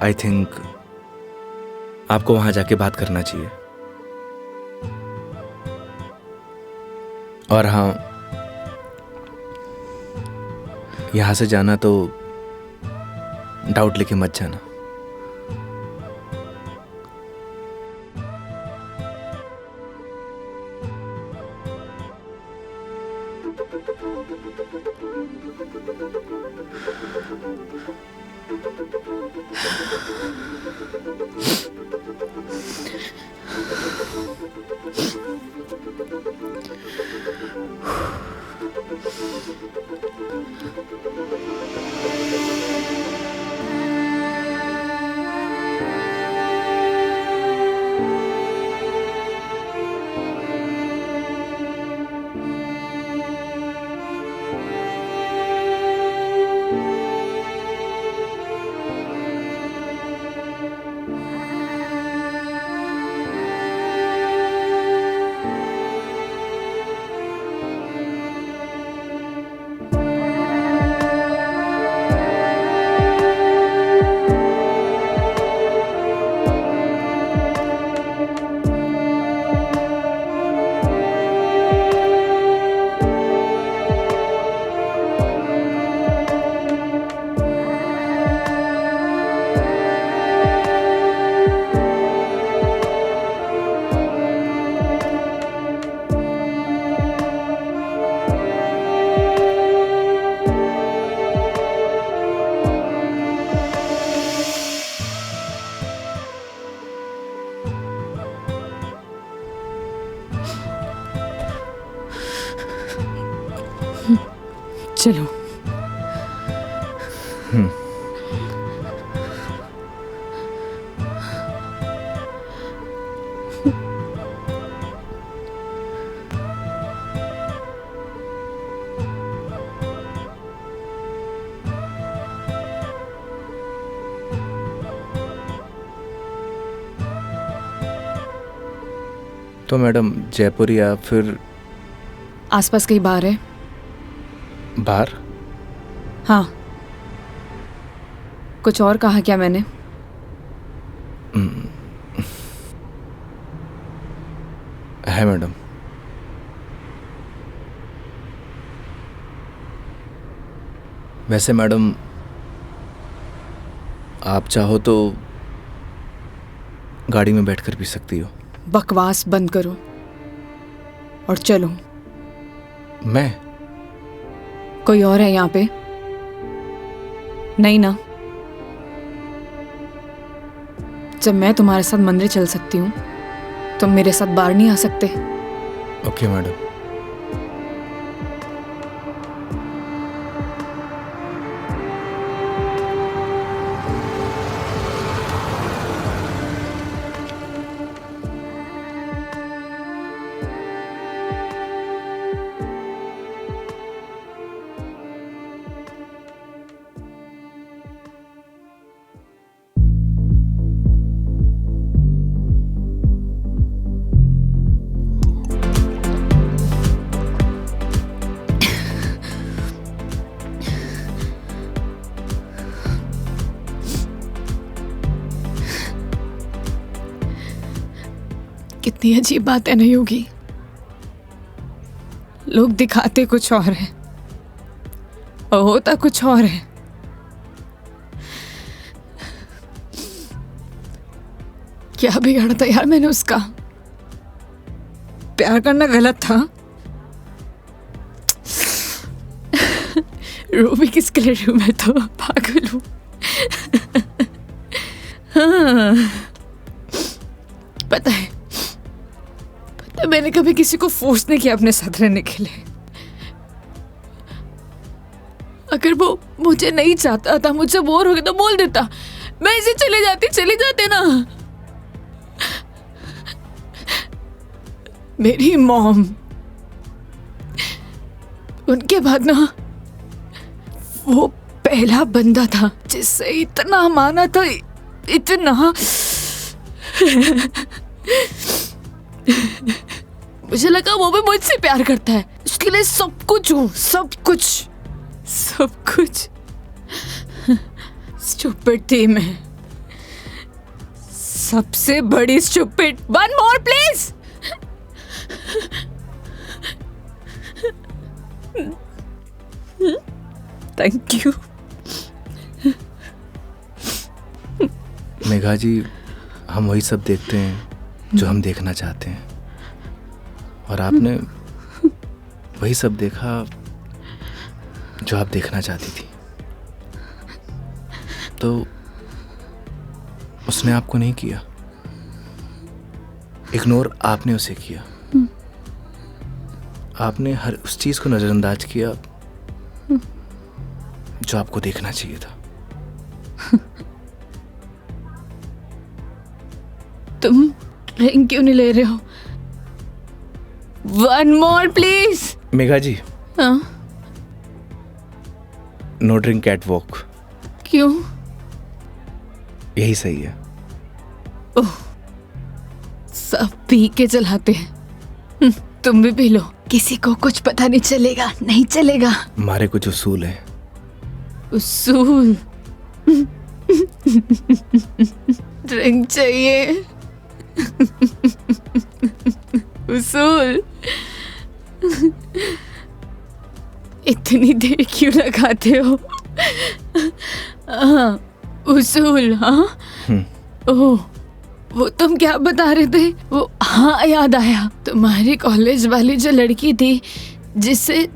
आई थिंक आपको वहां जाके बात करना चाहिए। और हाँ, यहां से जाना तो डाउट लेके मत जाना। चलो। तो मैडम जयपुर या फिर आसपास कहीं बार है? बाहर? हाँ। कुछ और कहा क्या मैंने? है मैडम। वैसे मैडम आप चाहो तो गाड़ी में बैठकर पी सकती हो। बकवास बंद करो और चलो। मैं? कोई और है यहाँ पे? नहीं ना? जब मैं तुम्हारे साथ मंदिर चल सकती हूँ, तुम मेरे साथ बाहर नहीं आ सकते? Okay madam. कितनी अजीब बात है ना योगी। लोग दिखाते कुछ और है और होता कुछ और है। क्या बिगाड़ा था यार मैंने उसका? प्यार करना गलत था। रो भी किसके लिए रू? मैं तो पागल हूं। हाँ, पता है मैंने कभी किसी को फोर्स नहीं किया अपने साथ रहने के लिए। अगर वो मुझे नहीं चाहता था, मुझसे बोर हो गया तो बोल देता, मैं इसे चले जाते ना। मेरी मॉम, उनके बाद ना वो पहला बंदा था जिससे इतना माना था, इतना। मुझे लगा वो भी मुझसे प्यार करता है, उसके लिए सब कुछ हूँ, सब कुछ। स्टूपिड थी मैं, सबसे बड़ी stupid. One more please. Thank you. Megha ji, हम वही सब देखते हैं जो हम देखना चाहते हैं, और आपने वही सब देखा जो आप देखना चाहती थी। तो उसने आपको नहीं किया, इग्नोर आपने उसे किया। आपने हर उस चीज को नजरअंदाज किया जो आपको देखना चाहिए था। तुम ड्रिंक क्यों नहीं ले रहे हो? One more please. Megha ji, हाँ? No drink cat walk. क्यों? यही सही है। ओह, सब पी के चलाते हैं। तुम भी पी लो, किसी को कुछ पता नहीं चलेगा। नहीं चलेगा। हमारे कुछ उसूल हैं। उसूल? ड्रिंक चाहिए। उसूल? इतनी देर क्यों लगाते हो? हाँ, उसूल। हाँ, ओह, वो तुम क्या बता रहे थे? वो, हाँ याद आया, तुम्हारी कॉलेज वाली जो लड़की थी जिससे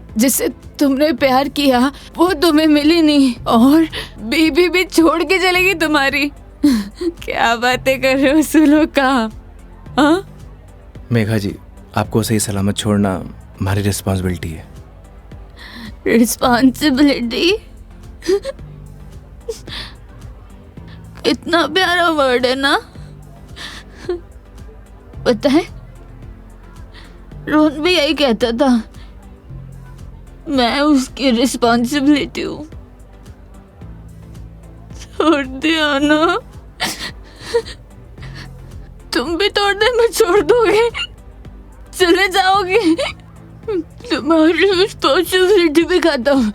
तुमने प्यार किया, वो तुम्हें मिली नहीं और बीबी भी छोड़ के चलेगी तुम्हारी। क्या बातें कर रहे हो उसूलों का? हाँ? मेघा जी, आपको सही सलामत छोड़ना हमारी रिस्पॉन्सिबिलिटी है। रिस्पॉन्सिबिलिटी? इतना प्यारा वर्ड है ना। पता है, रोहन भी यही कहता था, मैं उसकी रिस्पॉन्सिबिलिटी हूँ। छोड़ दिया ना? तुम भी तोड़ दे, मैं छोड़ दोगे? चले जाओगे? तुम्हारी रिस्पॉन्सिबिलिटी भी खत्म।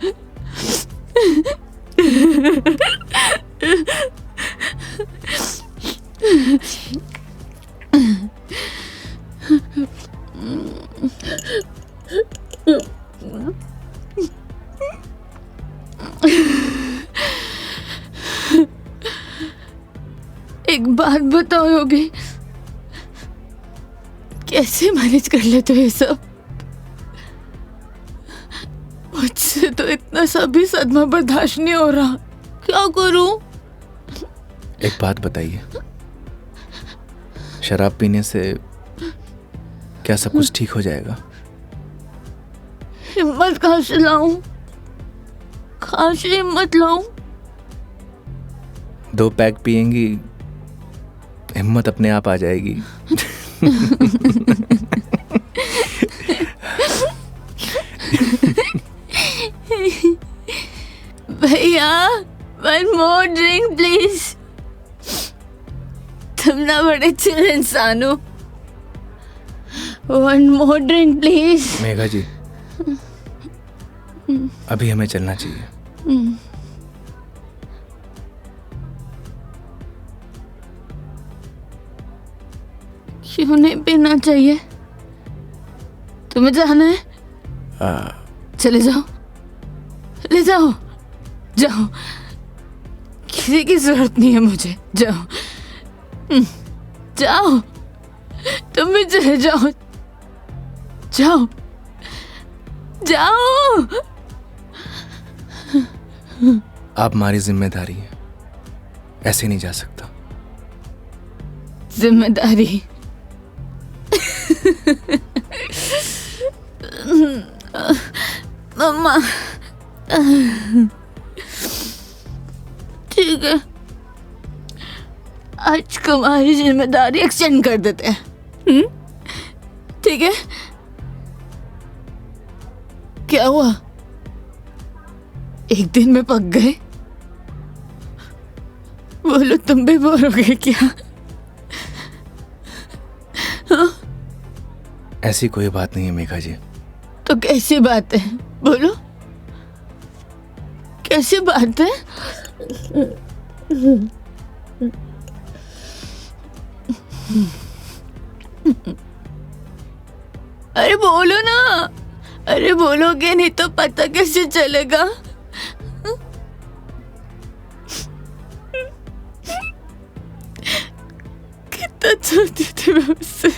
एक बात बताओ योगी, कैसे मैनेज कर लेते हो ये सब? मुझसे तो इतना सा भी सदमा बर्दाश्त नहीं हो रहा, क्या करूं? एक बात बताइए, शराब पीने से क्या सब कुछ ठीक हो जाएगा? हिम्मत कहाँ से लाऊं? कहाँ से हिम्मत लाऊं? 2 पैक पिएंगी, हिम्मत अपने आप आ जाएगी। भैया, 1 more drink प्लीज। तुम ना बड़े चिल इंसान हो। 1 more drink प्लीज। मेघा जी, अभी हमें चलना चाहिए। क्यों नहीं पीना चाहिए? तुम्हें जाना है? चले जाओ, ले जाओ, जाओ, किसी की जरूरत नहीं है मुझे। जाओ, जाओ, तुम भी चले जाओ, जाओ, जाओ। आप हमारी जिम्मेदारी है, ऐसे नहीं जा सकता। जिम्मेदारी? मम्मा, ठीक है, आज तुम्हारी जिम्मेदारी एक्सटेंड कर देते हैं। ठीक है? क्या हुआ? एक दिन में पक गए? बोलो, तुम भी बोर हो गए क्या? ऐसी कोई बात नहीं है मेघा जी। तो कैसी बात है? बोलो, कैसी बात है? अरे बोलो ना, अरे बोलोगे नहीं तो पता कैसे चलेगा? कितना चाहती थी मैं उससे,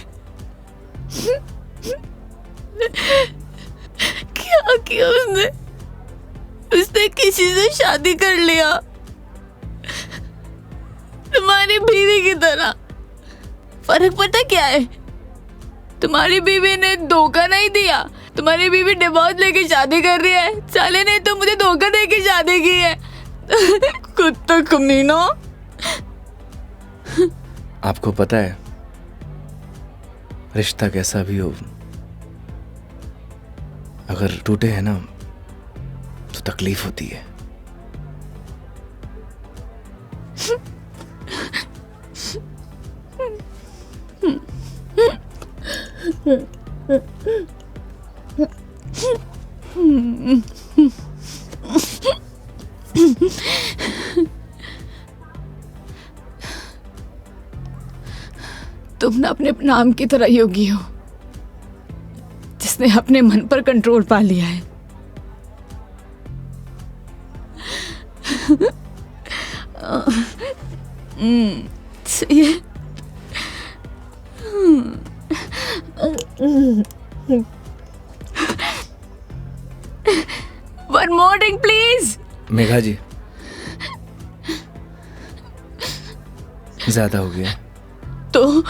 क्या किया उसने? उसने किसी से शादी कर लिया, तुम्हारी बीवी की तरह। फर्क पता क्या है? तुम्हारी बीवी ने धोखा नहीं दिया, तुम्हारी बीवी डिवोर्स लेके शादी कर रही है। साले ने तो मुझे धोखा देके शादी की है। कुत्ता कमीना। आपको पता है, रिश्ता कैसा भी हो, अगर टूटे हैं ना तो तकलीफ होती है। तुम ना अपने नाम की तरह योगी हो, जिसने अपने मन पर कंट्रोल पा लिया है। सही है। One more drink, please. Megha जी, ज्यादा हो गया। तो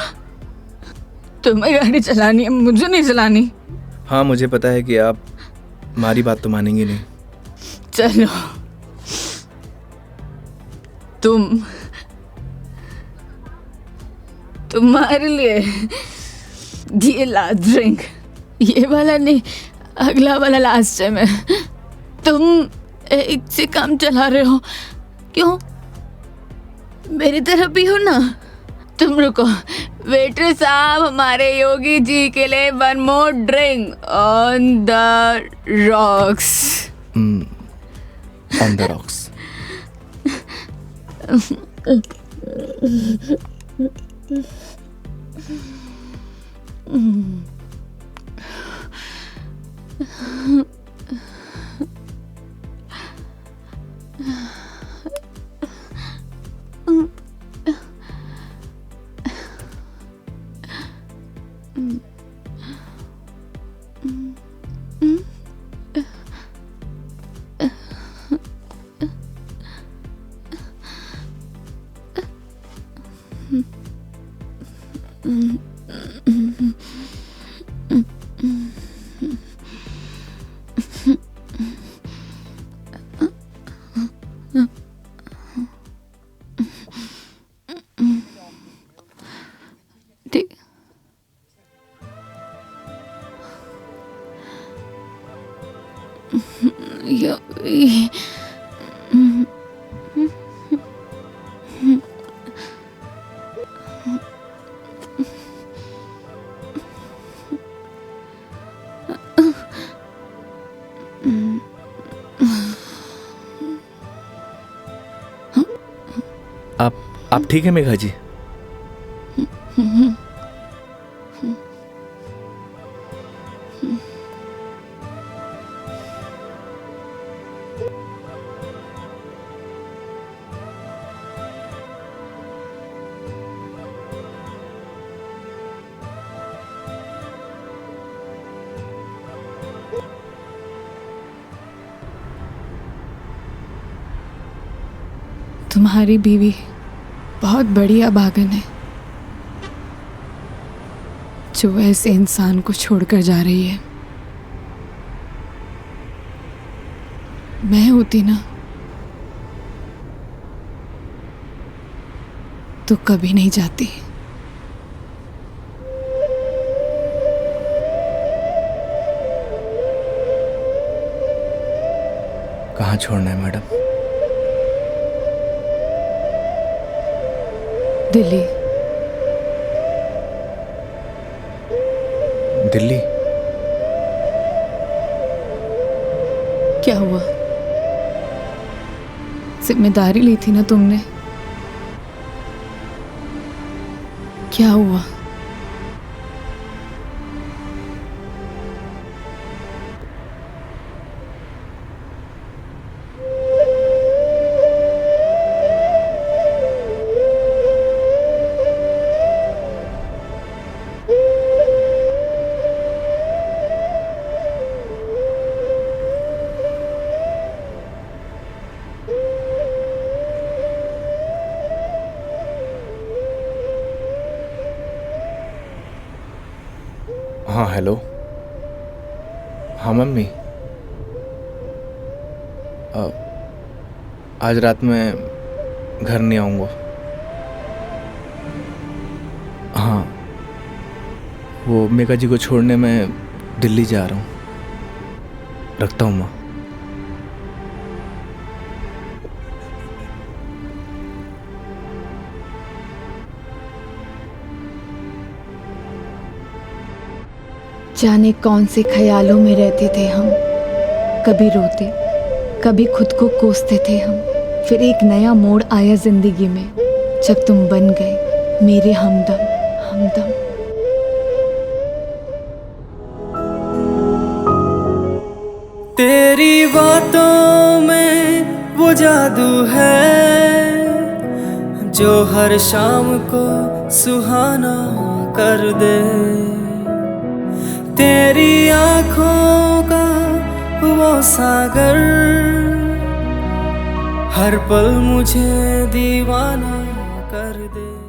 तुम्हें गाड़ी चलानी है, मुझे नहीं चलानी। हाँ, मुझे पता है कि आप हमारी बात तो मानेंगे नहीं। चलो, तुम्हारे लिए ये लास्ट ड्रिंक, ये वाला नहीं, अगला वाला लास्ट टाइम है। तुम एक से काम चला रहे हो, क्यों? मेरी तरह भी हो ना। तुम रुको, वेटर साहब, हमारे योगी जी के लिए 1 more drink on the rocks. On the rocks. ठीक। आप ठीक है मेघा जी? तुम्हारी बीवी बहुत बढ़िया भागन है जो ऐसे इंसान को छोड़कर जा रही है। मैं होती ना तो कभी नहीं जाती। कहाँ छोड़ना है मैडम? दिल्ली। दिल्ली? क्या हुआ? जिम्मेदारी ली थी ना तुमने, क्या हुआ? हाँ हेलो। हाँ मम्मी, आज रात में घर नहीं आऊँगा। हाँ, वो मेघा जी को छोड़ने मैं दिल्ली जा रहा हूँ। रखता हूँ माँ। जाने कौन से ख्यालों में रहते थे हम, कभी रोते कभी खुद को कोसते थे हम। फिर एक नया मोड़ आया जिंदगी में जब तुम बन गए मेरे हमदम हमदम। तेरी बातों में वो जादू है जो हर शाम को सुहाना कर दे। तेरी आँखों का वो सागर हर पल मुझे दीवाना कर दे।